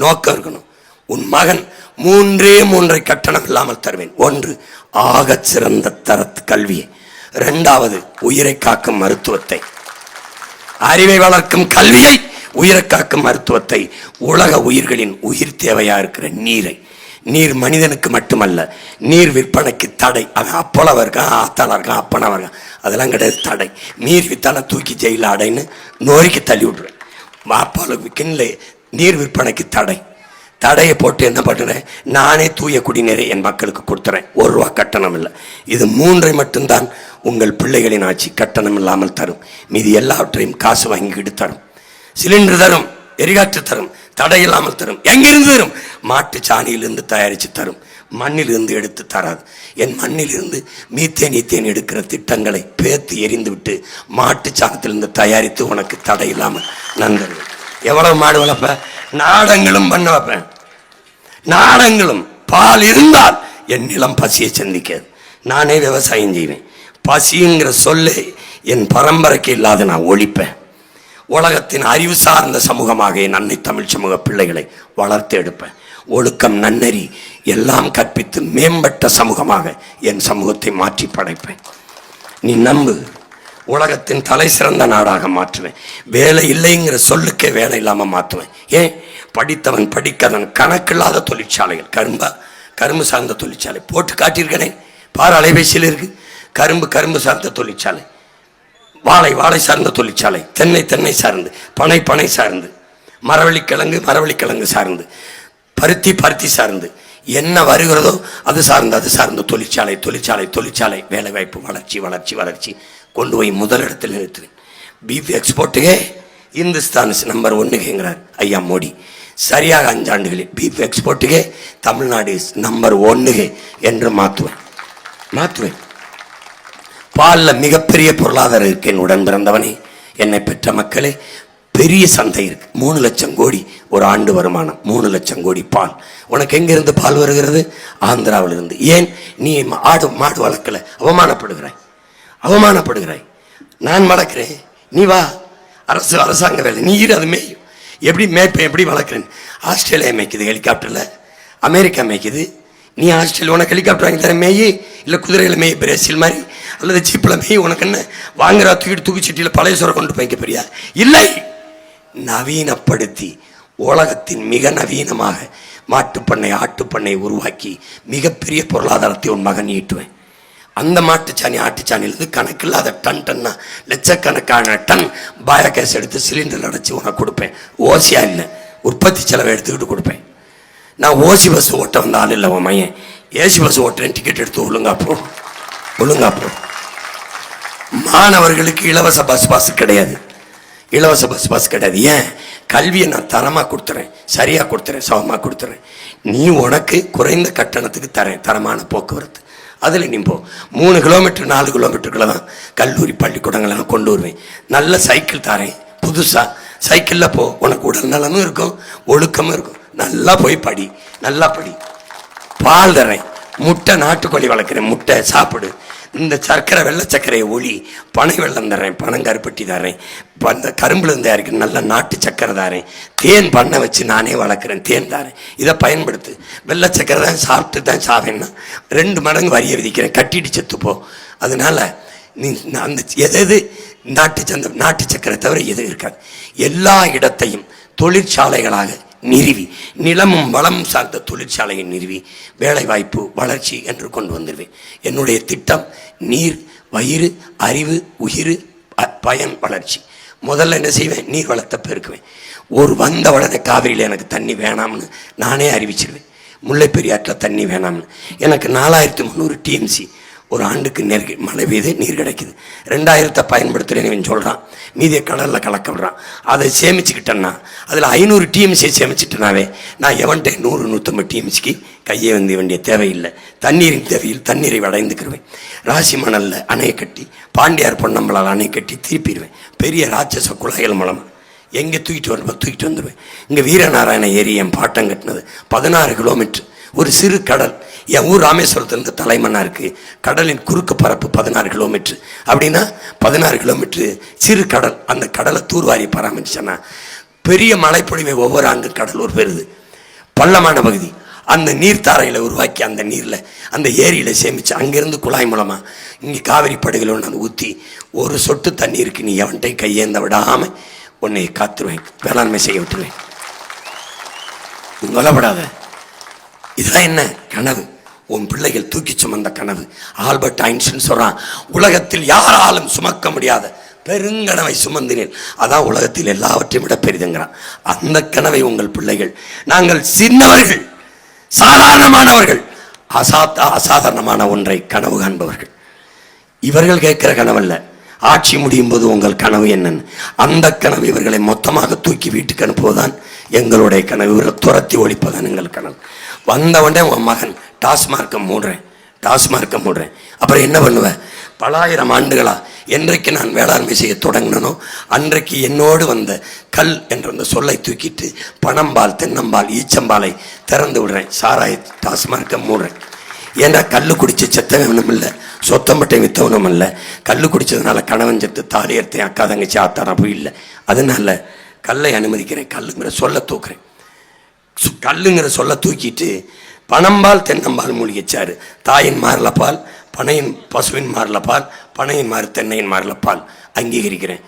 நோக்கம் இருக்கணும். உன் மகன் 3 கட்டணம் இல்லாமல் தருவேன். 1 ஆகச் சிறந்த தரத்து கல்வியை, 2வது உயிரை காக்கும் மருத்துவத்தை, அறிவை வளர்க்கும் கல்வியை, உயிரை காக்கும் மருத்துவத்தை, உலக உயிர்களின் உயிர் தேவையா இருக்கிற நீரை. நீர் மனிதனுக்கு மட்டுமல்ல, நீர் விற்பனைக்கு தடை. அவன் அப்பளவா இருக்கான், ஆத்தாளா இருக்கான், அப்பனவா இருக்கான், அதெல்லாம் கிடையாது தடை. நீர் வித்தான தூக்கி ஜெயில அடைன்னு நோய்க்கு தள்ளி விடுறேன். கிண்ணல நீர் விற்பனைக்கு தடையை போட்டு என்ன பண்ணுறேன்? நானே தூய குடிநீரை என் மக்களுக்கு கொடுத்துறேன். 1 ரூபா கட்டணம் இல்லை. இது 3 மட்டும்தான் உங்கள் பிள்ளைகளின் ஆட்சி கட்டணம் இல்லாமல் தரும். மீதி எல்லாவற்றையும் காசு வாங்கிக்கிட்டு தரும். சிலிண்டர் தரும், எரிகாற்று தரும், தடை இல்லாமல் தரும். எங்கிருந்து தரும்? மாட்டு சாணியிலிருந்து தயாரித்து தரும். மண்ணிலிருந்து எடுத்து தராது. என் மண்ணிலிருந்து மீத்தேன் எடுக்கிற திட்டங்களை பேத்து எரிந்து விட்டு மாட்டு சாணத்திலிருந்து தயாரித்து உனக்கு தடை இல்லாமல் நண்பர்கள். எவ்வளவு மாடு வளர்ப்ப? நாடங்களும் பண்ண வைப்பேன். நாடங்களும் பால் இருந்தால் என் நிலம் பசியை சந்திக்காது. நானே விவசாயம் செய்வேன். பசிங்கிற சொல்லே என் பரம்பரைக்கு இல்லாத நான் ஒழிப்பேன். உலகத்தின் அறிவு சார்ந்த சமூகமாக என் அன்னை தமிழ் சமூக பிள்ளைகளை வளர்த்து எடுப்பேன். ஒழுக்கம், நன்னறி எல்லாம் கற்பித்து மேம்பட்ட சமூகமாக என் சமூகத்தை மாற்றி படைப்பேன். நீ நம்பு. உலகத்தின் தலை சிறந்த நாடாக மாற்றுவேன். வேலை இல்லைங்கிற சொல்லுக்கே வேலை இல்லாமல் மாற்றுவேன். ஏன்? படித்தவன் படிக்காதவன் கணக்கில்லாத தொழிற்சாலைகள். கரும்பு சார்ந்த தொழிற்சாலை போட்டு காட்டியிருக்கனே பாரு, அலைபேசியில் இருக்கு. கரும்பு சார்ந்த தொழிற்சாலை, வாழை சார்ந்த தொழிற்சாலை, தென்னை சார்ந்து, பனை சார்ந்து, மரவள்ளிக்கிழங்கு சார்ந்து, பருத்தி சார்ந்து, என்ன வருகிறதோ அது சார்ந்த தொழிற்சாலை, வேலை வாய்ப்பு, வளர்ச்சி கொண்டு போய் முதலிடத்தில் நிறுத்துவேன். பீஃப் எக்ஸ்போர்ட்டுகே இந்துஸ்தான் நம்பர் 1ங்கிறார் ஐயா மோடி. சரியாக 5 ஆண்டுகளில் பீஃப் எக்ஸ்போர்ட்டுகே தமிழ்நாடு நம்பர் 1 என்று மாற்றுவேன். பாலில் மிகப்பெரிய பொருளாதாரம் இருக்கு. என் உடன் பிறந்தவனே, என்னை பெற்ற மக்களே, பெரிய சந்தை இருக்கு. 3 லட்சம் கோடி ஒரு ஆண்டு வருமானம். 3 லட்சம் கோடி பால். உனக்கு எங்கிருந்து பால் வருகிறது? ஆந்திராவிலிருந்து. ஏன்? நீ மாடு வளர்க்கல, அவமானப்படுகிறாய். நான் வளர்க்கிறேன், நீ வா. அரசாங்க வேலை, நீ இரு, அது மேயும். எப்படி மேய்ப்பேன், எப்படி வளர்க்குறேன்? ஆஸ்திரேலியா மேய்க்குது ஹெலிகாப்டரில், அமெரிக்கா மேய்க்குது. நீ ஆஸ்திரேலியா உனக்கு ஹெலிகாப்டர் வாங்கி தர மேயி, இல்லை குதிரையில் மேய், பிரேசில் மாதிரி அல்லது ஜீப்பில் மேய், உனக்கு என்ன வாங்குறா தூக்கிட்டு தூக்கிச்சட்டியில் பழைய சோறை கொண்டு போய்க்க பெரியா? இல்லை, நவீனப்படுத்தி உலகத்தின் மிக நவீனமாக மாட்டுப்பண்ணை ஆட்டுப்பண்ணை உருவாக்கி மிகப்பெரிய பொருளாதாரத்தை உன் மகன் ஈட்டுவேன். அந்த மாட்டுச்சாணி ஆட்டுச்சாணியிலிருந்து கணக்கில்லாத டன் டன்னா லட்சக்கணக்கான டன் பயோகேஸ் எடுத்து சிலிண்டர் அடைச்சி உனக்கு கொடுப்பேன். ஓசியா இல்லை, உற்பத்தி செலவை எடுத்துக்கிட்டு கொடுப்பேன். நான் ஓசி பஸ் ஓட்ட வந்த ஆள் இல்லை உன் மையன். ஏசி பஸ் ஓட்டுறேன், டிக்கெட் எடுத்து ஒழுங்கா போ. மாணவர்களுக்கு இலவச பஸ் கிடையாது. இலவச பஸ் கிடையாது. ஏன்? கல்வியை நான் தரமாக கொடுத்துறேன், சரியாக கொடுத்துறேன், சமமாக கொடுத்துறேன். நீ உனக்கு குறைந்த கட்டணத்துக்கு தரேன் தரமான போக்குவரத்து. அதில் நீ போ. 3 கிலோமீட்டர் 4 கிலோமீட்டருக்குள்ள தான் கல்லூரி பள்ளிக்கூடங்களெல்லாம் கொண்டு வருவேன். நல்ல சைக்கிள் தரேன் புதுசாக. சைக்கிளில் போ, உனக்கு உடல் நலமும் இருக்கும், ஒழுக்கமும் இருக்கும். நல்லா போய் படி, நல்லா படி. பால் தரேன், முட்டை நாட்டுக்கோழி வளர்க்குறேன், முட்டை சாப்பிடு. இந்த சர்க்கரை வெள்ளை சர்க்கரையை ஒளி, பனை வெள்ளம் தரேன், பனங்கருப்பட்டி தரேன், இந்த கரும்புலேருந்து தயாரிக்கிற நல்ல நாட்டு சர்க்கரை தரேன், தேன் பண்ணை வச்சு நானே வளர்க்குறேன், தேன் தரேன். இதை பயன்படுத்து. வெள்ளை சர்க்கரை தான் சாப்பிட்டு தான் சாவேன்னா 2 மடங்கு வரியை விதிக்கிறேன், கட்டிட்டு செத்துப்போ. அதனால நீ அந்த எது நாட்டு சர்க்கரை தவிர எதுவும் இருக்காது. எல்லா இடத்தையும் தொழிற்சாலைகளாக நிறுவி, நிலமும் வளமும் சார்ந்த தொழிற்சாலையை நிறுவி வேலை வாய்ப்பு வளர்ச்சி என்று கொண்டு வந்துடுவேன். என்னுடைய திட்டம் நீர், வயிறு, அறிவு, உயிர், பயன், வளர்ச்சி. முதல்ல என்ன செய்வேன்? நீர் வளத்தை பெருக்குவேன். ஒரு வந்த உடனே காவிரியில் எனக்கு தண்ணி வேணாம்னு நானே அறிவிச்சிருவேன். முல்லை பெரியாற்றில் தண்ணி வேணாம்னு. எனக்கு 4300 டிஎம்சி ஒரு ஆண்டுக்கு மழை பெய்து நீர் கிடைக்குது. 2000 பயன்படுத்துகிறேன்னு சொல்கிறான், மீதியை கடலில் கலக்க விடுறான். அதை சேமிச்சுக்கிட்டேன்னா அதில் 500 டிஎம்சியை சேமிச்சிட்டேனாவே நான் எவன்ட்டே 100-150 டிஎம்சிக்கு கையே வந்து வேண்டிய தேவையில்லை. தண்ணீரின் தேவையில் தண்ணீரை அடைந்துக்கிடுவேன். ராசி மணலில் அணை கட்டி, பாண்டியார் பொன்னம்பலால் அணை கட்டி திருப்பிடுவேன். பெரிய ராட்சச குழாய்கள் மூலமாக எங்கே தூக்கிட்டு வந்துடுவேன். இங்கே வீரநாராயண ஏரி என் பாட்டம் கட்டினது 16 கிலோமீட்டர். ஒரு சிறு கடல். என் ஊர் ராமேஸ்வரத்துலேருந்து தலைமன்னாக இருக்குது. கடலின் குறுக்கு பரப்பு 16 கிலோமீட்டர். அப்படின்னா 16 கிலோமீட்டரு சிறு கடல். அந்த கடலை தூர்வாரி பராமரிச்சேன்னா பெரிய மழைப்பொழிவை ஒவ்வொரு ஆண்டும் கடலூர் பெறுது. பள்ளமான பகுதி. அந்த நீர்த்தாரையில் உருவாக்கி அந்த நீரில் அந்த ஏரியில் சேமித்து அங்கேருந்து குழாய் மூலமாக இங்கே காவிரி படுகையில் ஒன்று ஊற்றி ஒரு சொட்டு தண்ணீருக்கு நீ எவன்ட்டை கையேந்த விடாமல் உன்னை காத்துருவேன், வேளாண்மை செய்ய விட்டுருவேன். கொல்லப்படாத. இதெல்லாம் என்ன கனவு? உன் பிள்ளைகள் தூக்கி சுமந்த கனவு. ஆல்பர்ட் ஐன்ஸ்டீன் சொல்றான், உலகத்தில் யாராலும் சுமக்க முடியாத பெருங்கனவை சுமந்தினேன், அதான் உலகத்தில் எல்லாவற்றையும் விட பெரிதுங்கிறான். அந்த கனவை உங்கள் பிள்ளைகள், நாங்கள் சின்னவர்கள், சாதாரணமானவர்கள், அசாதாரணமான ஒன்றை கனவு காண்பவர்கள். இவர்கள் கேட்கிற கனவல்ல. ஆட்சி முடியும் போது உங்கள் கனவு என்னன்னு, அந்த கனவு இவர்களை மொத்தமாக தூக்கி வீட்டுக்கு அனுப்புவதுதான் எங்களுடைய கனவு. இவரை துரத்தி ஒழிப்பதான் எங்கள் கனவு. வந்தவொடனே உன் மகன் டாஸ்மார்க்கை மூடுறேன். அப்புறம் என்ன பண்ணுவேன்? பல ஆயிரம் ஆண்டுகளா என்றைக்கு நான் வேளாண்மை செய்ய தொடங்கினோ அன்றைக்கு என்னோடு வந்த கல் என்ற அந்த சொல்லை தூக்கிட்டு பனம்பால், தென்னம்பால், ஈச்சம்பாலை திறந்து விடுறேன். சாராய டாஸ்மார்க்கை மூடுறேன். ஏன்னா கல் குடிச்சு செத்தவனும் இல்லை, சொத்தம்பட்டை வித்தவனும் இல்லை. கல் குடிச்சதுனால கணவன் செத்து தாலி எடுத்தேன், அக்கா தங்கச்சி ஆத்தாரா போய் இல்லை. அதனால கல்லை அனுமதிக்கிறேன், கல்லுங்கிற சொல்ல தூக்குறேன். கல்லுங்கிற சொல்ல தூக்கிட்டு பனம்பால், தென்னம்பால் மூலிகைச்சாறு, தாயின் மாறல பால், பசுவின் மாறல பால், பனையின் மாறு, தென்னையின் மாறல பால் அங்கீகரிக்கிறேன்.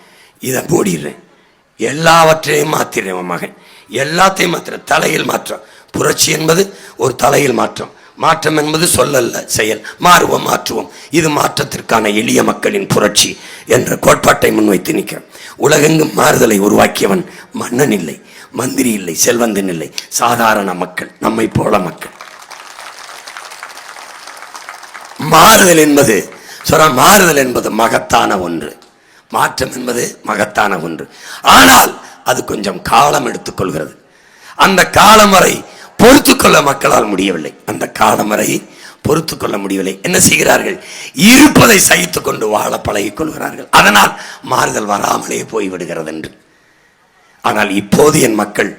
இதை மூடிடுறேன். எல்லாவற்றையும் மாற்றிடுறேன். உன் மகன் எல்லாத்தையும் மாற்றுறேன். தலையில் மாற்றம். புரட்சி என்பது ஒரு தலையில் மாற்றம். மாற்றம் என்பது சொல்லல்ல, செயல். மாற்றுவோம். இது மாற்றத்திற்கான எளிய மக்களின் புரட்சி என்ற கோட்பாட்டை முன்வைத்து நிற்கிறேன். உலகெங்கும் மாறுதலை உருவாக்கியவன் மன்னன் இல்லை, மந்திரி இல்லை, செல்வந்தன் இல்லை, சாதாரண மக்கள், நம்மை போல மக்கள். மாறுதல் என்பது மகத்தான ஒன்று. மாற்றம் என்பது மகத்தான ஒன்று. ஆனால் அது கொஞ்சம் காலம் எடுத்துக்கொள்கிறது. அந்த காலம் வரை பொறுத்துக்கொள்ள மக்களால் முடியவில்லை. என்ன செய்கிறார்கள்? இருப்பதை சகித்துக் கொண்டு வாழ பழகிக் கொள்கிறார்கள். அதனால் மாறுதல் வராமலே போய்விடுகிறது என்று. ஆனால் இப்போது என் மக்கள்,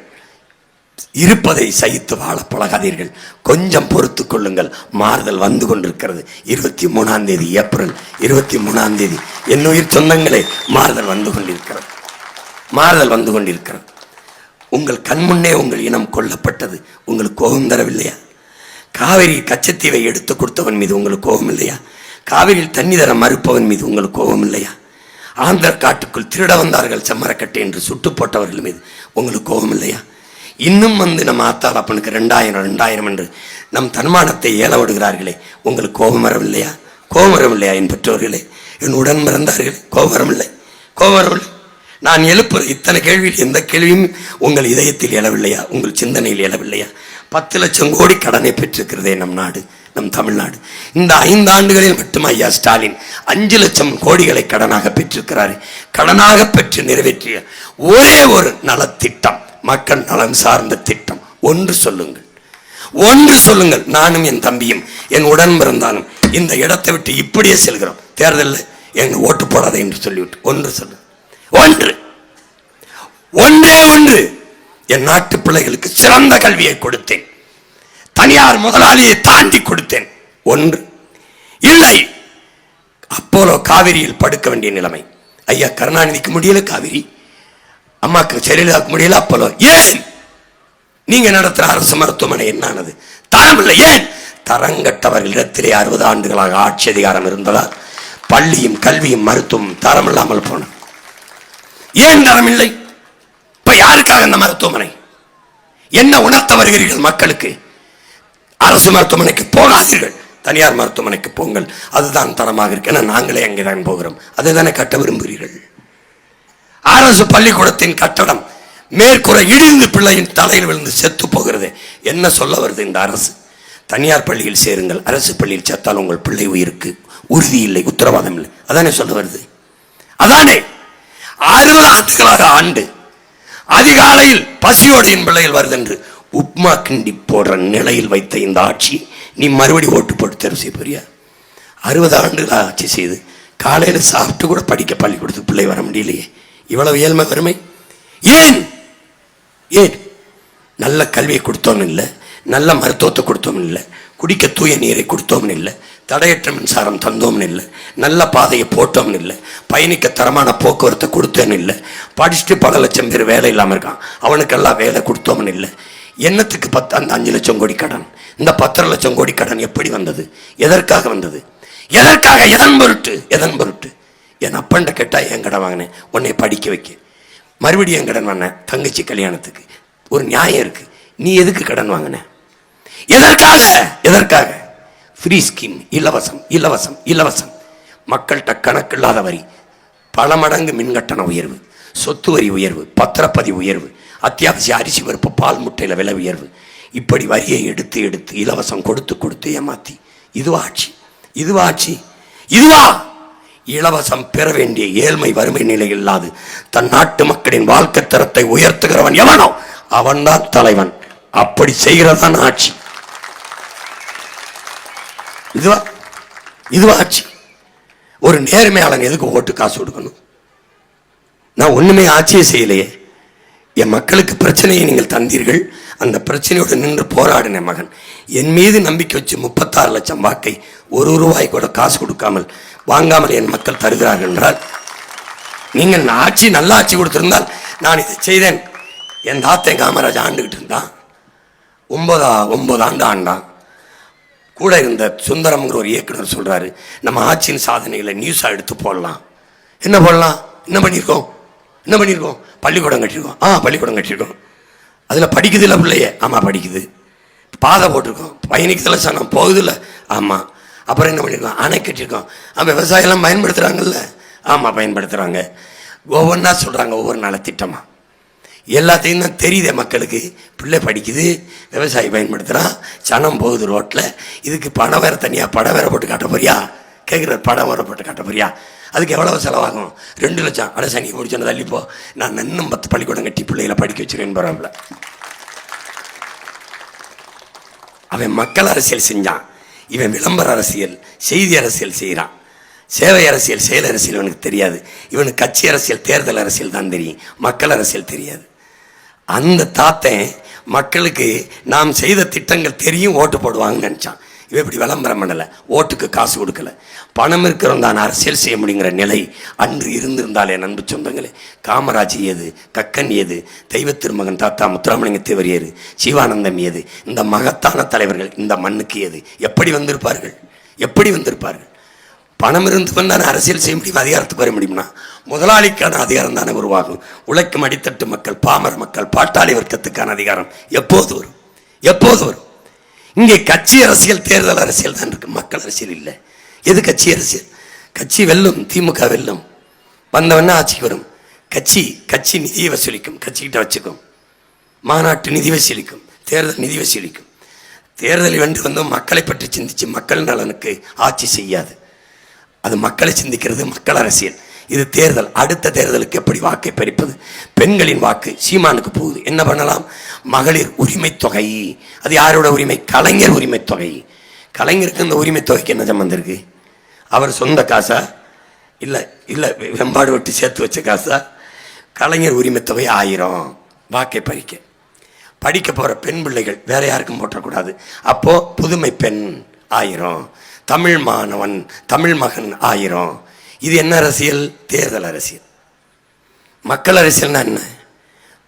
இருப்பதை சகித்து வாழ பழகாதீர்கள், கொஞ்சம் பொறுத்து கொள்ளுங்கள். மாறுதல் வந்து கொண்டிருக்கிறது. 23ஆம் தேதி, ஏப்ரல் 23ஆம் தேதி, என் உயிர் சொந்தங்களே, மாறுதல் வந்து கொண்டிருக்கிறது. உங்கள் கண்முன்னே உங்கள் இனம் கொல்லப்பட்டது. உங்களுக்கு கோபம் தரவில்லையா? காவிரி கச்சத்தீவை எடுத்து கொடுத்தவன் மீது உங்களுக்கு கோபம் இல்லையா? காவிரியில் தண்ணி தர மறுப்பவன் மீது உங்களுக்கு கோபம் இல்லையா? ஆந்திர காட்டுக்குள் திருட வந்தார்கள் செம்மரக்கட்டை என்று சுட்டு போட்டவர்கள் மீது உங்களுக்கு கோபம் இல்லையா? இன்னும் நம்ம ஆத்தாள் அப்பனுக்கு 2000 என்று நம் தன்மானத்தை ஏல விடுகிறார்களே, உங்களுக்கு கோபம் வரவில்லையா? கோபம் வரவில்லையா? என் பெற்றோர்களே, என் உடன் பிறந்தார்களே, கோபம் வரவில்லை? கோபம் வரவில்லை? நான் எழுப்புற இத்தனை கேள்வியில் எந்த கேள்வியும் உங்கள் இதயத்தில் எழவில்லையா? உங்கள் சிந்தனையில் எழவில்லையா? 10 லட்சம் கோடி கடனை பெற்றிருக்கிறதே நம் நாடு, நம் தமிழ்நாடு. இந்த 5 ஆண்டுகளில் மட்டும் ஐயா ஸ்டாலின் 5 லட்சம் கோடிகளை கடனாக பெற்றிருக்கிறார். கடனாக பெற்று நிறைவேற்றிய ஒரே ஒரு நலத்திட்டம், மக்கள் நலன் சார்ந்த திட்டம் ஒன்று சொல்லுங்கள், ஒன்று சொல்லுங்கள். நானும் என் தம்பியும் என் உடன் பிறந்தாலும் இந்த இடத்தை விட்டு இப்படியே செல்கிறோம். தேர்தலில் எங்க ஓட்டு போடாத என்று சொல்லிவிட்டு ஒன்று சொல்லு, ஒன்று, ஒன்றே ஒன்று. என் நாட்டு பிள்ளைகளுக்கு சிறந்த கல்வியை கொடுத்தேன், தனியார் முதலாளியை தாண்டி கொடுத்தேன். ஒன்று இல்லை. அப்போலோ காவிரியில் படுக்க வேண்டிய நிலைமை. ஐயா கருணாநிதிக்கு முடியல காவிரி, அம்மாக்கு ஜெயலலிதாவுக்கு முடியல அப்போலோ. ஏன் நீங்க நடத்துற அரசு மருத்துவமனை என்னானது? தரம் இல்லை. ஏன்? தரங்கட்டவர்களிடத்திலே 60 ஆண்டுகளாக ஆட்சி அதிகாரம் இருந்ததால் பள்ளியும் கல்வியும் மருத்துவம் தரம் இல்லாமல் போன. ஏன் தரம் இல்லை? இப்ப யாருக்காக இந்த மருத்துவமனை? என்ன உணர்த்த வருகிறீர்கள் மக்களுக்கு? அரசு மருத்துவமனைக்கு போகாதீர்கள், தனியார் மருத்துவமனைக்கு போங்கள், அதுதான் தரமாக இருக்கு. ஏன்னா நாங்களே அங்கேதான் போகிறோம், அதை தானே கட்ட விரும்புகிறீர்கள். அரசு பள்ளிக்கூடத்தின் கட்டடம் மேற்கூரை இடிந்து பிள்ளையின் தலையில் விழுந்து செத்து போகிறது. என்ன சொல்ல வருது இந்த அரசு? தனியார் பள்ளியில் சேருங்கள், அரசு பள்ளியில் சேர்த்தால் உங்கள் பிள்ளை உயிருக்கு உறுதி இல்லை, உத்தரவாதம் இல்லை. அதானே சொல்ல வருது? அதானே 60 ஆண்டுகளாக ஆண்டு அதிகாலையில் பசியோடு என் பிள்ளைகள் வருது என்று உப்மா கிண்டி போடுற நிலையில் வைத்த இந்த ஆட்சி நீ மறுபடி ஓட்டு போட்டு தேர்வு செய்ய போறியா? 60 ஆண்டுகளாக ஆட்சி செய்து காலையில் சாப்பிட்டு கூட படிக்க பள்ளிக்கூடத்துக்கு பிள்ளை வர முடியலையே. இவ்வளவு ஏழ்மை வறுமை ஏன்? ஏன்? நல்ல கல்வியை கொடுத்தோம் இல்லை, நல்ல மருத்துவத்தை கொடுத்தோம் இல்லை, குடிக்க தூய நீரை கொடுத்தோம் இல்லை, தடையற்ற மின்சாரம் தந்தோம்னு இல்லை, நல்ல பாதையை போட்டோம்னு இல்லை, பயணிக்க தரமான போக்குவரத்தை கொடுத்தோன்னு இல்லை, படிச்சுட்டு பல லட்சம் பேர் வேலை இல்லாமல் இருக்கான், அவனுக்கெல்லாம் வேலை கொடுத்தோம்னு இல்லை. என்னத்துக்கு அந்த 5 லட்சம் கோடி கடன்? இந்த 10 லட்சம் கோடி கடன் எப்படி வந்தது? எதற்காக வந்தது? எதற்காக? எதன் பொருட்டு? எதன் பொருட்டு? என் அப்பன்ட்ட கேட்டா என் கடன் வாங்கினேன் உன்னை படிக்க வைக்க, மறுபடியும் என் கடன் வாங்கினேன் தங்கச்சி கல்யாணத்துக்கு. ஒரு நியாயம் இருக்கு. நீ எதுக்கு கடன் வாங்கின? எதற்காக? எதற்காக? ஃப்ரீ ஸ்கீம், இலவசம் இலவசம் இலவசம். மக்கள்கிட்ட கணக்கில்லாத வரி, பல மடங்கு மின்கட்டண உயர்வு, சொத்து வரி உயர்வு, பத்திரப்பதிவு உயர்வு, அத்தியாவசிய அரிசி பருப்பு பால் முட்டையில் விலை உயர்வு, இப்படி வரியை எடுத்து எடுத்து இலவசம் கொடுத்து கொடுத்து ஏமாத்தி. இதுவா ஆட்சி? இதுவா ஆட்சி? இதுவா? இலவசம் பெற வேண்டிய ஏழ்மை வறுமை நிலை இல்லாது தன் நாட்டு மக்களின் வாழ்க்கை தரத்தை உயர்த்துகிறவன் எவனோ அவன்தான் தலைவன். அப்படி செய்கிறதான் ஆட்சி. இதுவா? இதுவா ஆட்சி? ஒரு நேர்மையாளன் எதுக்கு ஓட்டு காசு கொடுக்கணும்? நான் ஒண்ணுமே ஆட்சியே செய்யலையே. என் மக்களுக்கு பிரச்சனையை நீங்கள் தந்தீர்கள், அந்த பிரச்சனையோடு நின்று போராடின மகன் என் மீது நம்பிக்கை வச்சு 36 லட்சம் வாக்கை 1 ரூபாய் கூட காசு கொடுக்காமல் வாங்காமல் என் மக்கள் தருகிறார்கள் என்றால், நீங்கள் ஆட்சி நல்ல ஆட்சி கொடுத்திருந்தால் நான் இதை செய்தேன். என் தாத்தன் காமராஜ் ஆண்டுகிட்டு இருந்தான், 9 ஆண்டு ஆண்டான். கூட இருந்த சுந்தரம்ங்கிற ஒரு இயக்குனர் சொல்றாரு, நம்ம ஆட்சியின் சாதனைகளை நியூஸா எடுத்து போடலாம். என்ன போடலாம்? என்ன பண்ணியிருக்கோம்? என்ன பண்ணியிருக்கோம்? பள்ளிக்கூடம் கட்டியிருக்கோம். பள்ளிக்கூடம் கட்டியிருக்கோம். அதில் படிக்குது இல்லை பிள்ளைய? ஆமாம் படிக்குது. பாதை போட்டிருக்கோம், பயணிக்கிறதுல சனம் போகுதுல்ல? ஆமாம். அப்புறம் என்ன பண்ணியிருக்கோம்? அணை கட்டியிருக்கோம். விவசாயம்லாம் பயன்படுத்துகிறாங்கல்ல? ஆமாம் பயன்படுத்துகிறாங்க. ஒவ்வொன்றா சொல்கிறாங்க, ஒவ்வொரு நலத்திட்டமாக. எல்லாத்தையும் தான் தெரியுதே மக்களுக்கு. பிள்ளை படிக்குது, விவசாயி பயன்படுத்துகிறான், சனம் போகுது ரோட்டில். இதுக்கு பணம் வேறு தனியாக படம் வேற போட்டு காட்ட போறியா? கேட்குற படம் வேற போட்டு காட்ட போறியா? அதுக்கு எவ்வளவு செலவாகும்? 2 லட்சம். அட சனி முடிச்சோன்னு தள்ளிப்போ, நான் இன்னும் 10 பள்ளிக்கூடம் கட்டி பிள்ளைகளை படிக்க வச்சிருக்கேன் பரவாயில்ல. அவன் மக்கள் அரசியல் செஞ்சான், இவன் விளம்பர அரசியல் செய்தி அரசியல் செய்கிறான். சேவை அரசியல் செயல் அரசியல் இவனுக்கு தெரியாது. இவனுக்கு கட்சி அரசியல் தேர்தல் அரசியல் தான் தெரியும், மக்கள் அரசியல் தெரியாது. அந்த தாத்தன் மக்களுக்கு நாம் செய்த திட்டங்கள் தெரியும், ஓட்டு போடுவாங்கன்னு நினச்சான். இவன் இப்படி விளம்பரம் பண்ணலை, ஓட்டுக்கு காசு கொடுக்கல. பணம் இருக்கிறவன் தான் அரசியல் செய்ய முடியுங்கிற நிலை அன்று இருந்திருந்தாலே நண்பு சொந்தங்களே, காமராஜ் ஏது, கக்கன் ஏது, தெய்வ திருமகன் தாத்தா முத்துராமலிங்க தேவர் ஏது, சிவானந்தம் ஏது, இந்த மகத்தான தலைவர்கள் இந்த மண்ணுக்கு ஏது? எப்படி வந்திருப்பார்கள்? எப்படி வந்திருப்பார்கள்? பணம் இருந்தவன் தானே அரசியல் செய்ய முடியும், அதிகாரத்துக்கு வர முடியும்னா முதலாளிக்கான அதிகாரம் தானே உருவாகும். உழைக்கும் அடித்தட்டு மக்கள், பாமர மக்கள், பாட்டாளி வர்க்கத்துக்கான அதிகாரம் எப்போது வரும்? எப்போது வரும்? இங்கே கட்சி அரசியல், தேர்தல் அரசியல் தான் இருக்கு, மக்கள் அரசியல் இல்லை. எது கட்சி அரசியல்? கட்சி வெல்லும், திமுக வெல்லும், வந்தவன்னா ஆட்சிக்கு வரும். கட்சி நிதியை வசூலிக்கும், கட்சிக்கிட்ட வச்சுக்கும். மாநாட்டு நிதி வசூலிக்கும், தேர்தல் நிதி வசூலிக்கும். தேர்தலில் வென்று வந்து மக்களை பற்றி சிந்திச்சு மக்கள் நலனுக்கு ஆட்சி செய்யாது. அது மக்களை சிந்திக்கிறது மக்கள் அரசியல். இது தேர்தல். அடுத்த தேர்தலுக்கு எப்படி வாக்கை பறிப்பது? பெண்களின் வாக்கு சீமானுக்கு போகுது, என்ன பண்ணலாம்? மகளிர் உரிமை தொகை, அது யாரோட உரிமை? கலைஞர் உரிமை தொகை. கலைஞருக்கு இந்த உரிமை தொகைக்கு என்ன சம்பந்தம் இருக்கு? அவர் சொந்த காசா? இல்லை இல்லை, வெம்பாடு விட்டு சேர்த்து வச்ச காசா? கலைஞர் உரிமை தொகை 1000 வாக்கை பறிக்க. படிக்க போகிற பெண் பிள்ளைகள் வேற யாருக்கும் போட்டக்கூடாது. அப்போ புதுமை பெண் 1000, தமிழ் மாணவன், தமிழ் மகன் 1000. இது என்ன அரசியல்? தேர்தல் அரசியல். மக்கள் அரசியல்னா என்ன?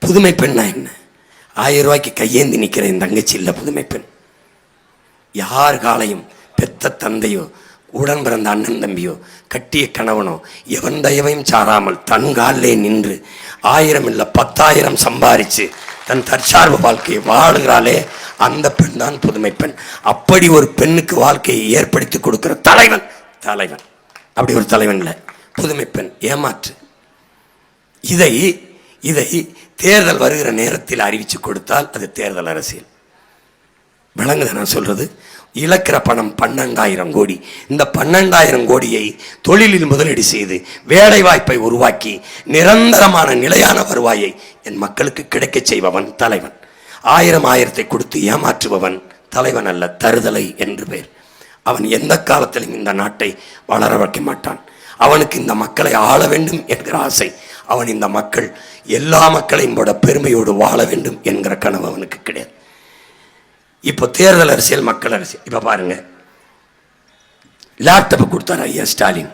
புதுமை பெண்ணா என்ன? 1000 ரூபாய்க்கு கையேந்தி நிற்கிற என் தங்கச்சி இல்லை புதுமை பெண். யார் காலையும் பெத்த தந்தையோ, உடன் பிறந்த அண்ணன் தம்பியோ, கட்டிய கணவனோ எவன் தயவையும் சாராமல் தன் காலிலே நின்று 1000 இல்லை 10,000 சம்பாரிச்சு தன் தற்சார்பு வாழ்க்கையை வாழுகிறாளே, அந்த பெண் தான் புதுமை பெண். அப்படி ஒரு பெண்ணுக்கு வாழ்க்கையை ஏற்படுத்தி கொடுக்கிற தலைவன் தலைவன். அப்படி ஒரு தலைவன் இல்லை, புதுமை பெண். ஏமாற்று. இதை தேர்தல் வருகிற நேரத்தில் அறிவிச்சு கொடுத்தால் அது தேர்தல் அரசியல். விளங்குது நான் சொல்றது? இழக்கிற பணம் 12,000 கோடி. இந்த 12,000 கோடியை தொழிலில் முதலீடு செய்து வேலை வாய்ப்பை உருவாக்கி நிரந்தரமான நிலையான வருவாயை என் மக்களுக்கு கிடைக்க செய்பவன் தலைவன். 1000 கொடுத்து ஏமாற்றுபவன் தலைவன் அல்ல, தருதலை என்று பேர். அவன் எந்த காலத்திலும் இந்த நாட்டை வளர வைக்க மாட்டான். அவனுக்கு இந்த மக்களை ஆள வேண்டும் என்கிற ஆசை. அவன் இந்த மக்கள் எல்லா மக்களையும் போட பெருமையோடு வாழ வேண்டும் என்கிற கனவு அவனுக்கு கிடையாது. இப்போ தேர்தல் அரசியல், மக்கள் அரசியல். இப்ப பாருங்க, லேப்டாப் கொடுத்தார் ஐயா ஸ்டாலின்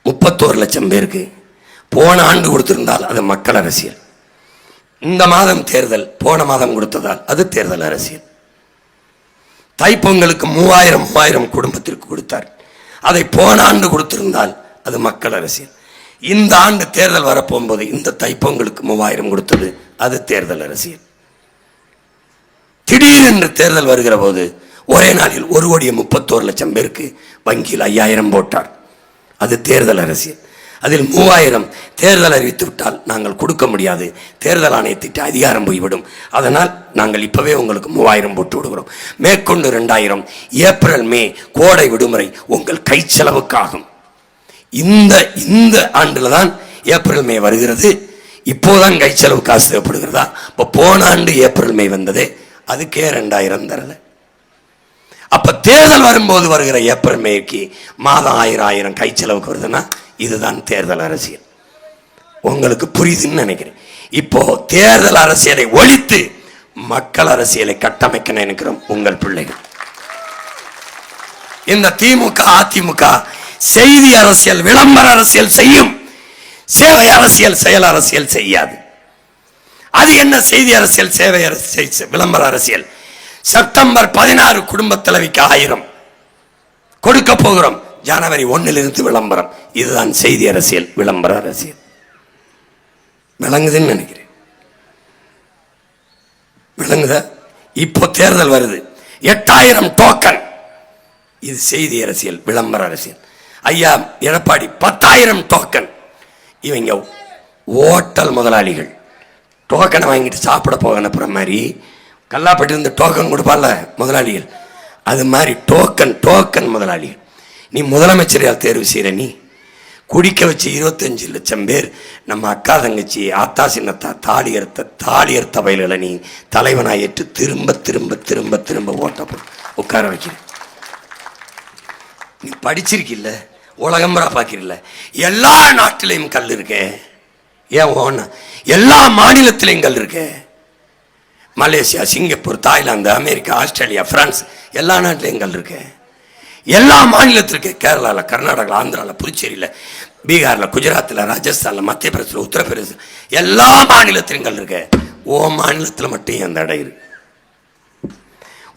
31 லட்சம் பேருக்கு. போன ஆண்டு கொடுத்திருந்தால் அது மக்கள் அரசியல். இந்த மாதம் தேர்தல், போன மாதம் கொடுத்ததால் அது தேர்தல் அரசியல். தைப்பொங்கலுக்கு 3000 குடும்பத்திற்கு கொடுத்தார். அதை போன ஆண்டு கொடுத்திருந்தால் அது மக்கள் அரசியல். இந்த ஆண்டு தேர்தல் வரப்போகும்போது இந்த தைப்பொங்கலுக்கு 3000 கொடுத்தது அது தேர்தல் அரசியல். திடீரென்று தேர்தல் வருகிற போது ஒரே நாளில் 1,31 லட்சம் பேருக்கு வங்கியில் 5000 போட்டார். அது தேர்தல் அரசியல். அதில் 3000 தேர்தல் அறிவித்து விட்டால் நாங்கள் கொடுக்க முடியாது, தேர்தல் ஆணையத்திட்டு அதிகாரம் போய்விடும், அதனால் நாங்கள் இப்பவே உங்களுக்கு 3000 போட்டு விடுகிறோம். மேற்கொண்டு 2000 ஏப்ரல் மே கோடை விடுமுறை உங்கள் கை செலவுக்காகும். இந்த ஆண்டுல தான் ஏப்ரல் மே வருகிறது. இப்போதான் கை செலவு காசு தேவைப்படுகிறதா? இப்போ போன ஆண்டு ஏப்ரல் மே வந்ததே, அதுக்கே 2000 தரல. அப்ப தேர்தல் வரும்போது வருகிற ஏப்ரல் மேக்கு மாதம் 1000 கை செலவுக்கு வருதுன்னா இதுதான் தேர்தல் அரசியல். உங்களுக்கு புரியுதுன்னு நினைக்கிறேன். இப்போ தேர்தல் அரசியலை ஒழித்து மக்கள் அரசியலை கட்டமைக்க நினைக்கிறோம் உங்கள் பிள்ளைகள். இந்த திமுக அதிமுக செய்தி அரசியல், விளம்பர அரசியல் செய்யும், சேவை அரசியல், செயல் அரசியல் செய்யாது. அது என்ன செய்தி அரசியல், சேவை அரசியல், விளம்பர அரசியல்? செப்டம்பர் 16 குடும்ப தலைவிக்கு 1000 கொடுக்க போகிறோம். ஜனவரி 1 விளம்பரம். இதுதான் செய்தி அரசியல், விளம்பர அரசியல். விளங்குதுன்னு நினைக்கிறேன். விளங்குத? இப்போ தேர்தல் வருது, 8000 டோக்கன். இது செய்தி அரசியல், விளம்பர அரசியல். ஐயா எடப்பாடி 10,000 டோக்கன். இவங்க ஓட்டல் முதலாளிகள் டோக்கனை வாங்கிட்டு சாப்பிட போக அனுப்புற மாதிரி கல்லாப்பட்டு இருந்து டோக்கன் கொடுப்பால முதலாளிகள், அது மாதிரி டோக்கன் முதலாளிகள். நீ முதலமைச்சரையால் தேர்வு செய்கிற, நீ குடிக்க வச்சு 25 லட்சம் பேர் நம்ம அக்கா தங்கச்சி ஆத்தா சின்னத்தா தாலி அறுத்த வயலில் நீ தலைவனாக ஏற்று திரும்ப திரும்ப திரும்ப திரும்ப ஓட்ட உட்கார வைக்கிற. நீ படிச்சிருக்கில்ல, உலகம்பரா பார்க்கிறில்ல, எல்லா நாட்டிலையும் கல் இருக்கே. ஏன் ஓன எல்லா மாநிலத்திலையும் கல் இருக்கு. Malaysia, Singapore, Thailand, America, Australia, France, எல்லா நாட்டிலையும் கல் இருக்கு. எல்லா மாநிலத்திற்கு, கேரளாவில், கர்நாடகா, ஆந்திராவில், புதுச்சேரியில், பீகாரில், குஜராத்தில், ராஜஸ்தானில், மத்திய பிரதேசத்தில், உத்தரப்பிரதேசம், எல்லா மாநிலத்திலும் கல் இருக்கு. ஓ மாநிலத்தில் மட்டும் அந்த இடம் இருக்கு.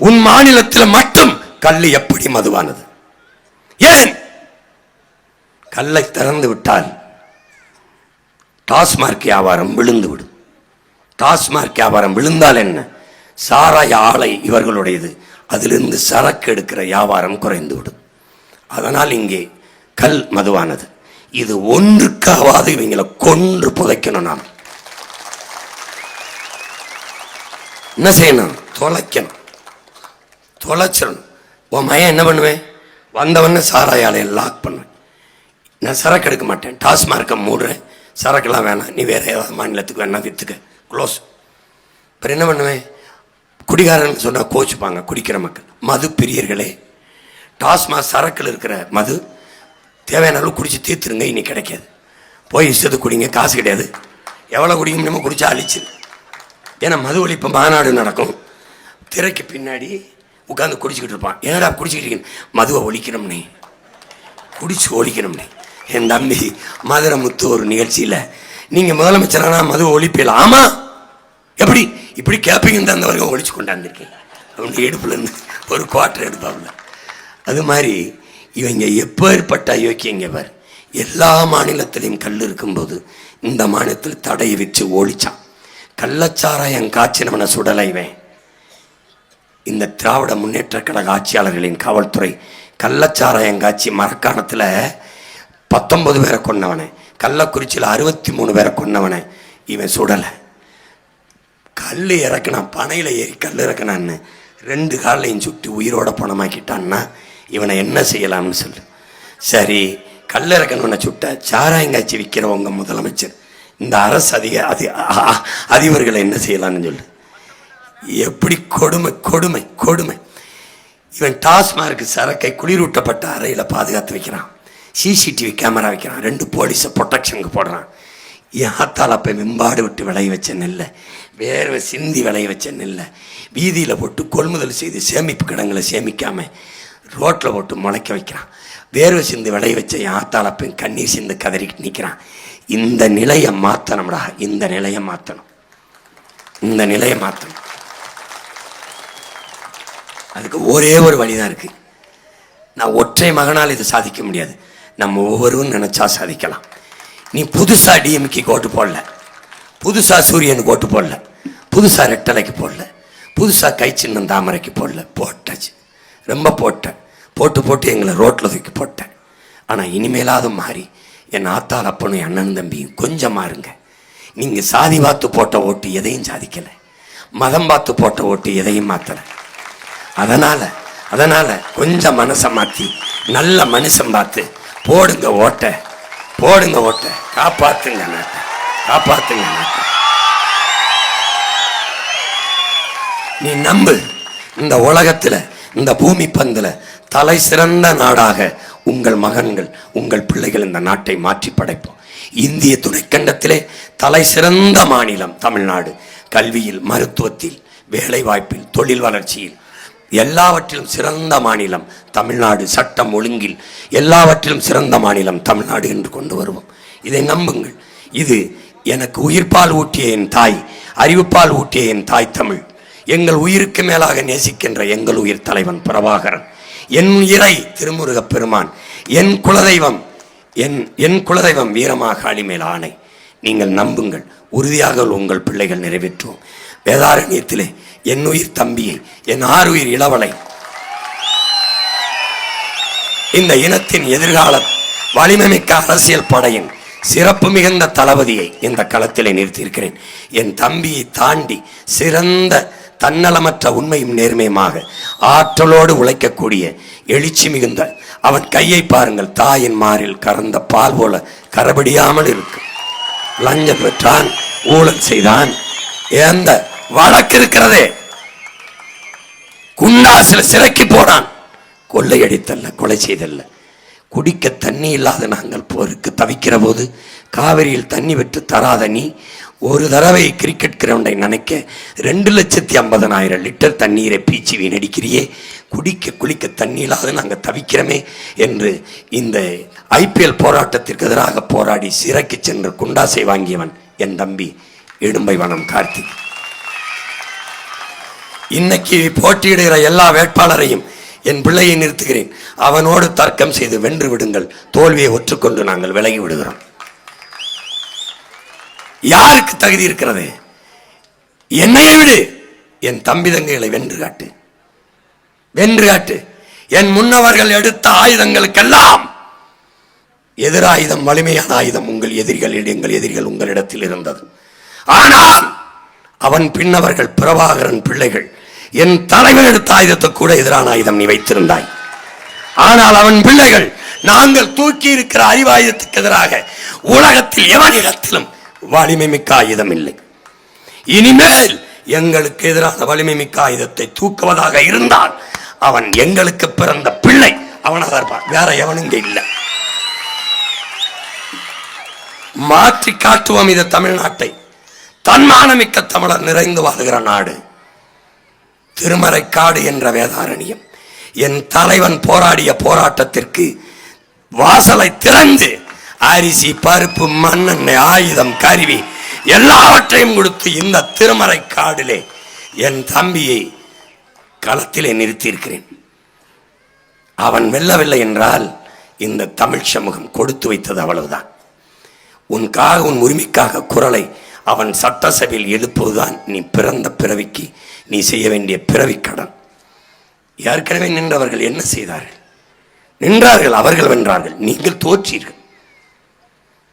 உன் மாநிலத்தில் மட்டும் கல் எப்படி மதுவானது? ஏன் கல்லை திறந்து விட்டால் டாஸ்மார்க் வியாபாரம் விழுந்துவிடும். டாஸ்மார்க் வியாபாரம் விழுந்தால் என்ன, சாராய ஆலை இவர்களுடையது, அதிலிருந்து சரக்கு எடுக்கிற வியாபாரம் குறைந்துவிடும். அதனால் இங்கே கல் மதுவானது. இது ஒன்றுக்காவது இவங்களை கொன்று புதைக்கணும். நாம் என்ன செய்யணும்? தொலைக்கணும், தொலைச்சிடணும். உன் மையம் என்ன பண்ணுவேன், வந்தவொடனே சாராய ஆலையை லாக் பண்ணுவேன். நான் சரக்கு எடுக்க மாட்டேன், டாஸ்மார்க்கை மூடுறேன், சரக்கெல்லாம் வேணாம், நீ வேற ஏதாவது மாநிலத்துக்கு வேணா விற்றுக்க, க்ளோஸ். அப்புறம் என்ன பண்ணுவேன், குடிகாரன்னு சொன்னால் கோச்சுப்பாங்க குடிக்கிற மக்கள். மது பிரியர்களே, டாஸ்மாக் சரக்கில் இருக்கிற மது தேவையான அளவு குடிச்சு தீர்த்துருங்க, இனி கிடைக்காது. போய் இஷ்டத்து குடிங்க, காசு கிடையாது, எவ்வளோ குடிக்கும் நம்ம குடிச்சா அழிச்சு. ஏன்னா மது ஒழிப்பு மாநாடு நடக்கும், திரைக்கு பின்னாடி உட்காந்து குடிச்சிக்கிட்டு இருப்பான். ஏன்னா குடிச்சிக்கிட்டு இருக்கீங்க, மதுவை ஒழிக்கணும்னே, குடிச்சு ஒழிக்கணும்னே. என் தம்பி மதுரை முத்து ஒரு நிகழ்ச்சியில், நீங்கள் முதலமைச்சரானா மதுவை ஒழிப்பில், ஆமாம் எப்படி இப்படி கேப்பீங்கன்னு தான் அந்த வரைக்கும் ஒழிச்சு கொண்டாந்துருக்கேன். அவனுக்கு எடுப்புலேருந்து ஒரு குவார்டர் எடுப்பாப்புல. அது மாதிரி இவங்க எப்பேற்பட்ட அயோக்கியங்க பார். எல்லா மாநிலத்திலையும் கல் இருக்கும்போது இந்த மாநிலத்தில் தடையை வச்சு ஓடிச்சான். கள்ளச்சாராயம் காய்ச்சினவனை சுடலைவேன். இந்த திராவிட முன்னேற்ற கழக ஆட்சியாளர்களின் காவல்துறை கள்ளச்சாராயம் காய்ச்சி மரக்காணத்தில் 19 பேரை கொன்னவனை, கள்ளக்குறிச்சியில் 63 பேரை கொன்னவனை இவன் சுடலை. கல் இறக்குனான், பனையில் ஏறி கல் இறக்குனான்னு 2 காலையும் சுட்டு உயிரோட பணமாக்கிட்டான்னா இவனை என்ன செய்யலாம்னு சொல்லு. சரி, கல் இறக்கணுவனை சுட்ட சாராயங்காய்ச்சி விற்கிறவங்க முதலமைச்சர், இந்த அரசு அதிபர்களை என்ன செய்யலாம்னு சொல்லு. எப்படி கொடுமை கொடுமை கொடுமை. இவன் டாஸ்மார்க் சரக்கை குளிரூட்டப்பட்ட அறையில் பாதுகாத்து வைக்கிறான், சிசிடிவி கேமரா வைக்கிறான், 2 போலீஸை ப்ரொடெக்ஷனுக்கு போடுறான். என் ஆத்தால் அப்போ வெம்பாடு விட்டு விளைய வச்ச நெல்லை, வேர்வை சிந்தி விளைய வச்ச நெல்லை வீதியில் போட்டு கொள்முதல் செய்து சேமிப்பு கிடங்களை சேமிக்காமல் ரோட்டில் போட்டு முளைக்க வைக்கிறான். வேர்வை சிந்து விளைய வச்ச என் ஆத்தால் அப்போ கண்ணீர் சிந்து கதறிக்கிட்டு நிற்கிறான். இந்த நிலையை மாற்றணும்டா, இந்த நிலையை மாற்றணும், இந்த நிலையை மாற்றணும். அதுக்கு ஒரே ஒரு வழிதான் இருக்குது. நான் ஒற்றை மகனால் இது சாதிக்க முடியாது, நம்ம ஒவ்வொருவரும் நினச்சா சாதிக்கலாம். நீ புதுசாக டிஎம்கே ஓட்டு போடல, புதுசாக சூரியனுக்கு ஓட்டு போடல, புதுசாக ரெட்டலைக்கு போடல, புதுசாக கை சின்னம் தாமரைக்கு போடல, போட்டாச்சு, ரொம்ப போட்டேன், போட்டு எங்களை ரோட்டில் தூக்கி போட்டேன். ஆனால் இனிமேலாவது மாறி என் ஆத்தாள் அப்பனும் அண்ணன் தம்பியும் கொஞ்சம் மாறுங்க. நீங்கள் சாதி பார்த்து போட்ட ஓட்டு எதையும் சாதிக்கலை, மதம் பார்த்து போட்ட ஓட்டு எதையும் மாற்றலை. அதனால் கொஞ்சம் மனசை மாற்றி நல்ல மனுஷன் பார்த்து போடுங்க ஓட்ட, போடுங்க ஓட்ட, காப்பாத்துங்க நாட்டை, காப்பாத்துங்க நாட்டை. நீ நம்பு, இந்த உலகத்தில் இந்த பூமி பந்தில் தலை சிறந்த நாடாக உங்கள் மகன்கள் உங்கள் பிள்ளைகள் இந்த நாட்டை மாற்றி படைப்போம். இந்திய துணைக்கண்டத்திலே தலை சிறந்த மாநிலம் தமிழ்நாடு. கல்வியில், மருத்துவத்தில், வேலை வாய்ப்பில், தொழில் வளர்ச்சியில் எல்லாவற்றிலும் சிறந்த மாநிலம் தமிழ்நாடு. சட்டம் ஒழுங்கில் எல்லாவற்றிலும் சிறந்த மாநிலம் தமிழ்நாடு என்று கொண்டு வருவோம். இதை நம்புங்கள். இது எனக்கு உயிர்ப்பால் ஊட்டிய என் தாய், அறிவுப்பால் ஊட்டிய என் தாய் தமிழ். எங்கள் உயிருக்கு மேலாக நேசிக்கின்ற எங்கள் உயிர் தலைவன் பிரபாகரன், என் இறை திருமுருகப் பெருமான், என் குலதெய்வம் வீரமாக அடிமேல் ஆணை. நீங்கள் நம்புங்கள், உறுதியாக உங்கள் பிள்ளைகள் நிறைவேற்றுவோம். வேதாரண்யத்திலே என் உயிர் தம்பியை, என் 6 உயிர் இளவலை, இந்த இனத்தின் எதிர்கால வலிமைமிக்க அரசியல் படையின் சிறப்பு மிகுந்த தளபதியை இந்த களத்திலே நிறுத்தியிருக்கிறேன். என் தம்பியை தாண்டி சிறந்த தன்னலமற்ற உண்மையும் நேர்மையுமாக ஆற்றலோடு உழைக்கக்கூடிய எழுச்சி மிகுந்த அவன் கையை பாருங்கள், தாயின் மாறில் கறந்த பால் போல கரபடியாமல் இருக்கு. லஞ்சம் பெற்றான், ஊழல் செய்தான், எந்த வழக்கு இருக்கிறதே, குண்டாசில் சிறைக்கு போனான், கொள்ளையடித்தல்ல, கொலை செய்தல்ல. குடிக்க தண்ணி இல்லாத நாங்கள் போருக்கு தவிக்கிற போது காவிரியில் தண்ணி விட்டு தராத நீ ஒரு தடவை கிரிக்கெட் கிரவுண்டை நினைக்க 2,50,000 லிட்டர் தண்ணீரை பீச்சி வீணடிக்கிறியே, குளிக்க தண்ணி இல்லாத நாங்கள் தவிக்கிறோமே என்று இந்த IPL போராட்டத்திற்கு எதிராக போராடி சிறைக்கு சென்று குண்டாசை வாங்கியவன் என் தம்பி இடும்பை வனம் கார்த்திக். இன்னைக்கு போட்டியிடுகிற எல்லா வேட்பாளரையும் என் பிள்ளையை நிறுத்துகிறேன், அவனோடு தர்க்கம் செய்து வென்று விடுங்கள், தோல்வியை ஒற்றுக்கொண்டு நாங்கள் விலகி விடுகிறோம். யாருக்கு தகுதி இருக்கிறது? என்னையை விடு, என் தம்பி தங்கைகளை வென்று காட்டு, வென்று காட்டு. என் முன்னவர்கள் எடுத்த ஆயுதங்களுக்கெல்லாம் எதிராயுதம், வலிமையான ஆயுதம் உங்கள் எதிரிகள், எங்கள் எதிரிகள் உங்களிடத்தில் இருந்தது. ஆனால் அவன் பின்னவர்கள் பிரபாகரன் பிள்ளைகள், என் தலைவன் எடுத்த ஆயுதத்தை கூட எதிரான ஆயுதம் நீ வைத்திருந்தாய். ஆனால் அவன் பிள்ளைகள், நாங்கள் தூக்கி இருக்கிற அறிவாயுதத்துக்கு எதிராக உலகத்தில் எவனிடத்திலும் வலிமை மிக்க ஆயுதம் இல்லை. இனிமேல் எங்களுக்கு எதிரான வலிமை மிக்க ஆயுதத்தை தூக்குவதாக இருந்தால் அவன் எங்களுக்கு பிறந்த பிள்ளை, அவனாக இருப்பான், வேற எவனும் இங்க இல்லை. மாற்றி காட்டுவோம் இது தமிழ்நாட்டை. தன்மானமிக்க தமிழர் நிறைந்து வாழ்கிற நாடு, திருமறைக்காடு என்ற வேதாரண்யம். என் தலைவன் போராடிய போராட்டத்திற்கு வாசலை திறந்து அரிசி, பருப்பு, மண்ணெண்ணெய், ஆயுதம், கருவி எல்லாவற்றையும் கொடுத்து இந்த திருமறைக்காடிலே என் தம்பியை களத்திலே நிறுத்தியிருக்கிறேன். அவன் வெல்லவில்லை என்றால் இந்த தமிழ் சமூகம் கொடுத்து வைத்தது அவ்வளவுதான். உனக்காக, உன் உரிமைக்காக குரலை அவன் சட்டசபையில் எழுப்புவதுதான் நீ பிறந்த பிறவிக்கு நீ செய்ய வேண்டிய பிறவி கடன். ஏற்கனவே நின்றவர்கள் என்ன செய்தார்கள்? நின்றார்கள், அவர்கள் வென்றார்கள், நீங்கள் தோற்றீர்கள்.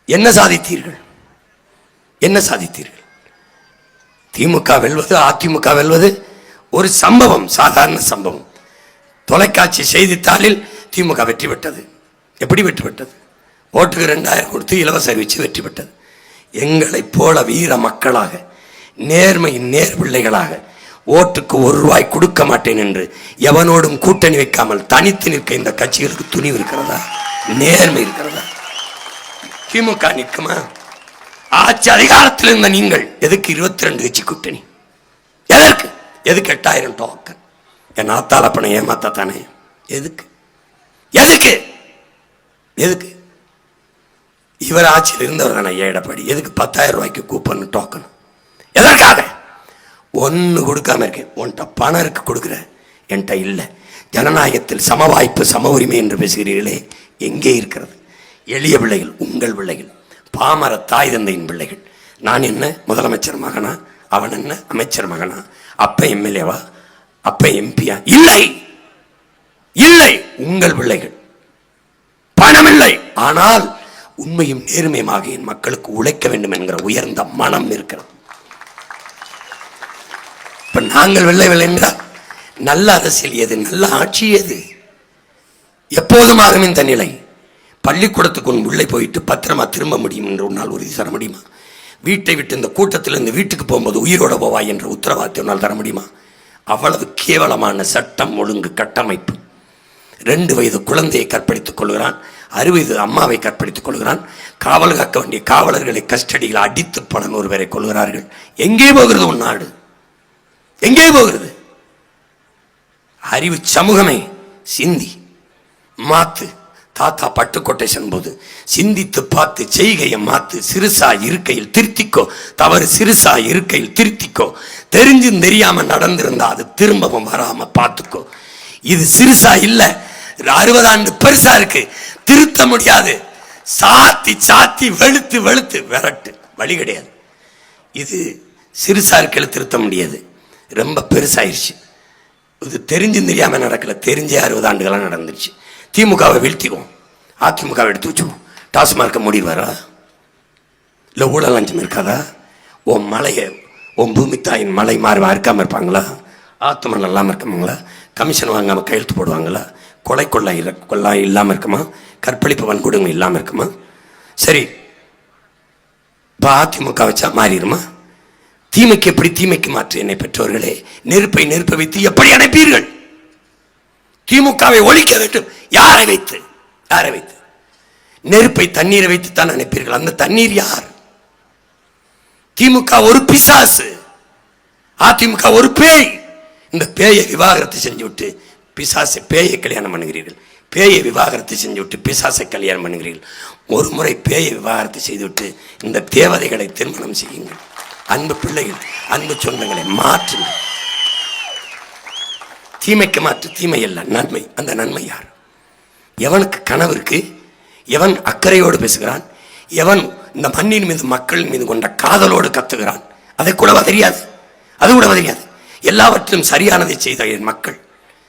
என்ன சாதித்தீர்கள்? என்ன சாதித்தீர்கள்? திமுக வெல்வது, அதிமுக வெல்வது ஒரு சம்பவம், சாதாரண சம்பவம். தொலைக்காட்சி செய்தித்தாளில் திமுக வெற்றி பெற்றது. எப்படி வெற்றி பெற்றது? ஓட்டுக்கு 2000 கொடுத்து இலவச அறிவிச்சு வெற்றி பெற்றது. எங்களை போல வீர மக்களாக, நேர்மையின் நேர் பிள்ளைகளாக, ஓட்டுக்கு 1 ரூபாய் கொடுக்க மாட்டேன் என்று எவனோடும் கூட்டணி வைக்காமல் தனித்து நிற்க இந்த கட்சிகளுக்கு துணிவு இருக்கிறதா? நேர்மை இருக்கிறதா? திமுக நிற்குமா? ஆட்சி அதிகாரத்தில் இருந்த நீங்கள் எதுக்கு 22 கட்சி கூட்டணி? எதற்கு? எதுக்கு 8000 டோக்கன்? என் ஆத்தாளப்பனை ஏமாத்தானே? எதுக்கு? எதுக்கு? எதுக்கு? இவர் ஆட்சியில் இருந்தவர் தானே எடப்பாடி. எதுக்கு 10,000 ரூபாய்க்கு கூப்பன் டோக்கன்? எதற்காக? ஒன்று கொடுக்காம இருக்கேன். உன்கிட்ட பணம் இருக்கு, கொடுக்குற, என்கிட்ட இல்லை. ஜனநாயகத்தில் சம வாய்ப்பு, சம உரிமை என்று பேசுகிறீர்களே, எங்கே இருக்கிறது? எளிய பிள்ளைகள், உங்கள் பிள்ளைகள், பாமர தாய் தந்தையின் பிள்ளைகள். நான் என்ன முதலமைச்சர் மகனா? அவன் என்ன அமைச்சர் மகனா? அப்ப எம்எல்ஏவா? அப்ப எம்பியா? இல்லை, இல்லை. உங்கள் பிள்ளைகள். பணம் இல்லை, ஆனால் உண்மையும் நேர்மையுமாக என் மக்களுக்கு உழைக்க வேண்டும் என்கிற உயர்ந்த மனம் இருக்கிறது. இப்ப நாங்கள் வெல்லவில்லை என்றால் நல்ல அரசியல் எது? நல்ல ஆட்சி எது? எப்போதும் ஆகும் இந்த நிலை. பள்ளிக்கூடத்துக்கு உன் உள்ளே போயிட்டு பத்திரமா திரும்ப முடியும் என்று உன்னால் உறுதி தர முடியுமா? வீட்டை விட்டு இந்த கூட்டத்திலிருந்து வீட்டுக்கு போகும்போது உயிரோட போவாய் என்ற உத்தரவாதத்தை உன்னால் தர முடியுமா? அவ்வளவு கேவலமான சட்டம் ஒழுங்கு கட்டமைப்பு. 2 வயது குழந்தையை கற்பழித்துக் கொள்கிறான், 6 வயது அம்மாவை கற்பழித்துக் கொள்கிறான், காவல் காக்க வேண்டிய காவலர்களை கஸ்டடியில் அடித்து பல 100 பேரை கொள்கிறார்கள். எங்கே போகிறது உன் நாடு? எங்கே போகிறது? அறிவு சமூகமே, சிந்தி மாத்து. தாத்தா பட்டுக்கோட்டை சென்போது சிந்தித்து பார்த்து செய்கையை மாத்து. சிறுசா இருக்கையில் திருத்திக்கோ, தவறு சிறுசா இருக்கையில் திருத்திக்கோ. தெரிஞ்சும் தெரியாம நடந்திருந்தா அது திரும்பவும் வராம பார்த்துக்கோ. இது சிறுசா இல்ல, 60 ஆண்டு பெருசா இருக்கு, திருத்த முடியாது. சாத்தி சாத்தி வெளுத்து வெளுத்து விரட்டு, வழி கிடையாது. இது சிறுசா இருக்கையில் திருத்த முடியாது, ரொம்ப பெருசாயிருச்சு. இது தெரிஞ்சும் தெரியாம நடக்கல, தெரிஞ்சே 60 ஆண்டுகளாக நடந்துருச்சு. திமுகவை வீழ்த்திடுவோம், அதிமுகவை எடுத்து வச்சுருவோம். டாஸ்மார்க்க முடிவாரா? இல்லை ஊழல் லஞ்சம் இருக்காதா? உன் மலையை, உன் பூமி தாயின் மலை மாறி இருக்காமல் இருப்பாங்களா? ஆத்துமன் இல்லாமல் இருக்காங்களா? கமிஷன் வாங்காமல் கையெழுத்து போடுவாங்களா? கொலை கொள்ளை இல்லாமல் இருக்குமா? கற்பழிப்பு வன்கொடுமை இல்லாமல் இருக்குமா? சரி, இப்போ அதிமுக வச்சா மாறிடுமா? தீமைக்கு எப்படி தீமைக்கு மாற்று என்னை பெற்றோர்களே? நெருப்பை நெருப்பை வைத்து எப்படி அணைப்பீர்கள்? திமுகவை ஒழிக்க வேண்டும். யாரை வைத்து? யாரை வைத்து? நெருப்பை தண்ணீரை வைத்து தான் அனுப்பீர்கள். அந்த தண்ணீர் யார்? திமுக ஒரு பிசாசு, அதிமுக ஒரு பேய். இந்த பேயை விவாகரத்து செஞ்சு விட்டு பிசாசை, பேயை கல்யாணம் பண்ணுகிறீர்கள். பேயை விவாகரத்து செஞ்சு விட்டு பிசாசை கல்யாணம் பண்ணுகிறீர்கள். ஒரு முறை பேயை விவாகரத்து செய்துவிட்டு இந்த தேவதைகளை திருமணம் செய்யுங்கள். அன்பு பிள்ளைகள், அன்பு சொந்தங்களை மாற்றுங்கள். தீமைக்கு மாற்று தீமை அல்ல, நன்மை. அந்த நன்மை யார்? எவனுக்கு கனவு இருக்கு, எவன் அக்கறையோடு பேசுகிறான், எவன் இந்த மண்ணின் மீது மக்களின் மீது கொண்ட காதலோடு கத்துகிறான், அதை கூட தெரியாது. அது கூட தெரியாது. எல்லாவற்றிலும் சரியானதை செய்த என் மக்கள்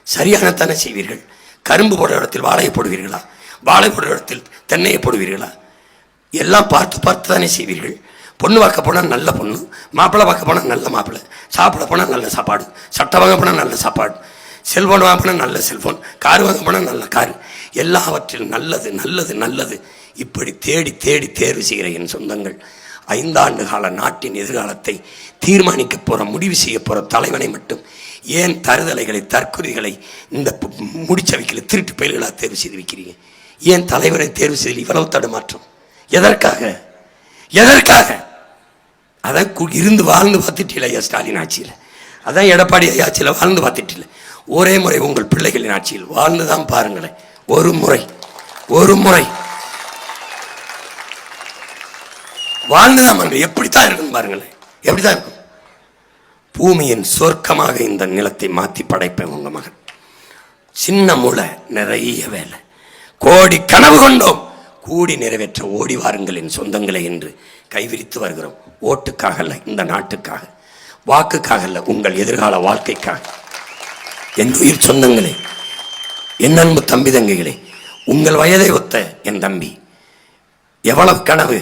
சரியானதானே செய்வீர்கள். கரும்பு போடுற இடத்தில் வாழையை போடுவீர்களா? வாழை போடுற இடத்தில் தென்னையை போடுவீர்களா? எல்லாம் பார்த்து பார்த்து தானே செய்வீர்கள். பொண்ணு பார்க்க போனால் நல்ல பொண்ணு, மாப்பிள்ளை பார்க்க போனால் நல்ல மாப்பிள்ளை, சாப்பிட போனால் நல்ல சாப்பாடு, சட்டை வாங்க போனால் நல்ல சாப்பாடு, செல்ஃபோன் வாங்க போனால் நல்ல செல்ஃபோன், கார் வாங்க போனால் நல்ல கார், எல்லாவற்றிலும் நல்லது நல்லது நல்லது. இப்படி தேடி தேடி தேர்வு செய்கிற என் சொந்தங்கள் 5 ஆண்டு கால நாட்டின் எதிர்காலத்தை தீர்மானிக்க போகிற, முடிவு செய்ய போகிற தலைவனை மட்டும் ஏன் தருதலைகளை தற்கொலைகளை இந்த முடிச்சவைகளை திருட்டு பயில்களாக தேர்வு செய்து வைக்கிறீங்க? ஏன் தலைவரை தேர்வு செய்து இவ்வளவு தடுமாற்றம்? எதற்காக? எதற்காக? அதான் இருந்து வாழ்ந்து பார்த்துட்டில்ல ஐயா ஸ்டாலின் ஆட்சியில், அதான் எடப்பாடி ஐயா ஆட்சியில் வாழ்ந்து பார்த்துட்டில்ல. ஒரே முறை உங்கள் பிள்ளைகளின் ஆட்சியில் வாழ்ந்துதான் பாருங்களேன். ஒரு முறை வாழ்ந்துதான் எப்படித்தான் இருக்கும் பாருங்களேன், எப்படித்தான் இருக்கும். பூமியின் சொர்க்கமாக இந்த நிலத்தை மாற்றி படைப்பேன் உங்க மகன். சின்ன மூளை, நிறைய வேலை, கோடி கனவு கொண்டோம், கூடி நிறைவேற்ற ஓடி வாருங்களின் சொந்தங்களை என்று கைவிரித்து வருகிறோம். ஓட்டுக்காக அல்ல, இந்த நாட்டுக்காக, வாக்குக்காக அல்ல, உங்கள் எதிர்கால வாழ்க்கைக்காக. என் உயிர் சொந்தங்களே, என் அன்பு தம்பி தங்கைகளே, உங்கள் வயதை ஒத்த என் தம்பி, எவ்வளவு கனவு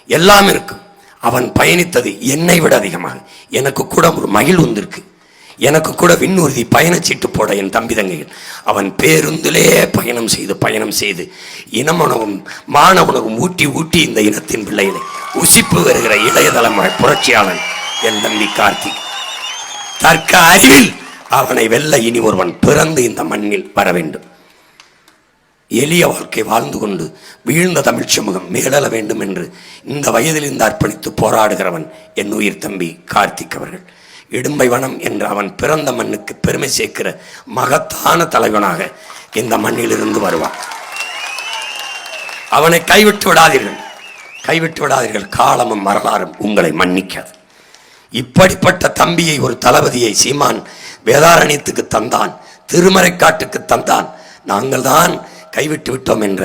எல்லாம் இருக்கும். அவன் பயணித்தது என்னை விட அதிகமாக. எனக்கு கூட ஒரு மகிழ் வந்திருக்கு, எனக்கு கூட விண்ணூர்தி பயணச்சீட்டு போட என் தம்பி தங்கைகள். அவன் பேருந்திலே பயணம் செய்து இனமுணவும் மான உணவும் ஊட்டி ஊட்டி இந்த இனத்தின் பிள்ளைகளை உசிப்பு வருகிற இளைய தலைமுறை புரட்சியாளன் என் தம்பி கார்த்திக். தர்க்க அறிவில் அவனை வெல்ல இனி ஒருவன் பிறந்து இந்த மண்ணில் வர வேண்டும். எளிய வாழ்க்கை வாழ்ந்து கொண்டு வீழ்ந்த தமிழ் சமூகம் மேலல வேண்டும் என்று இந்த வயதில் இருந்து அர்ப்பணித்து போராடுகிறவன் என் உயிர் தம்பி கார்த்திக் அவர்கள். இடும்பை வனம் என்ற அவன் பிறந்த மண்ணுக்கு பெருமை சேர்க்கிற மகத்தான தலைவனாக இந்த மண்ணிலிருந்து வருவான். அவனை கைவிட்டு விடாதீர்கள். காலமும் வரலாறும் உங்களை மன்னிக்காது. இப்படிப்பட்ட தம்பியை, ஒரு தளபதியை சீமான் வேதாரண்யத்துக்கு தந்தான், திருமறைக்காட்டுக்கு தந்தான். நாங்கள் தான் கைவிட்டு விட்டோம் என்ற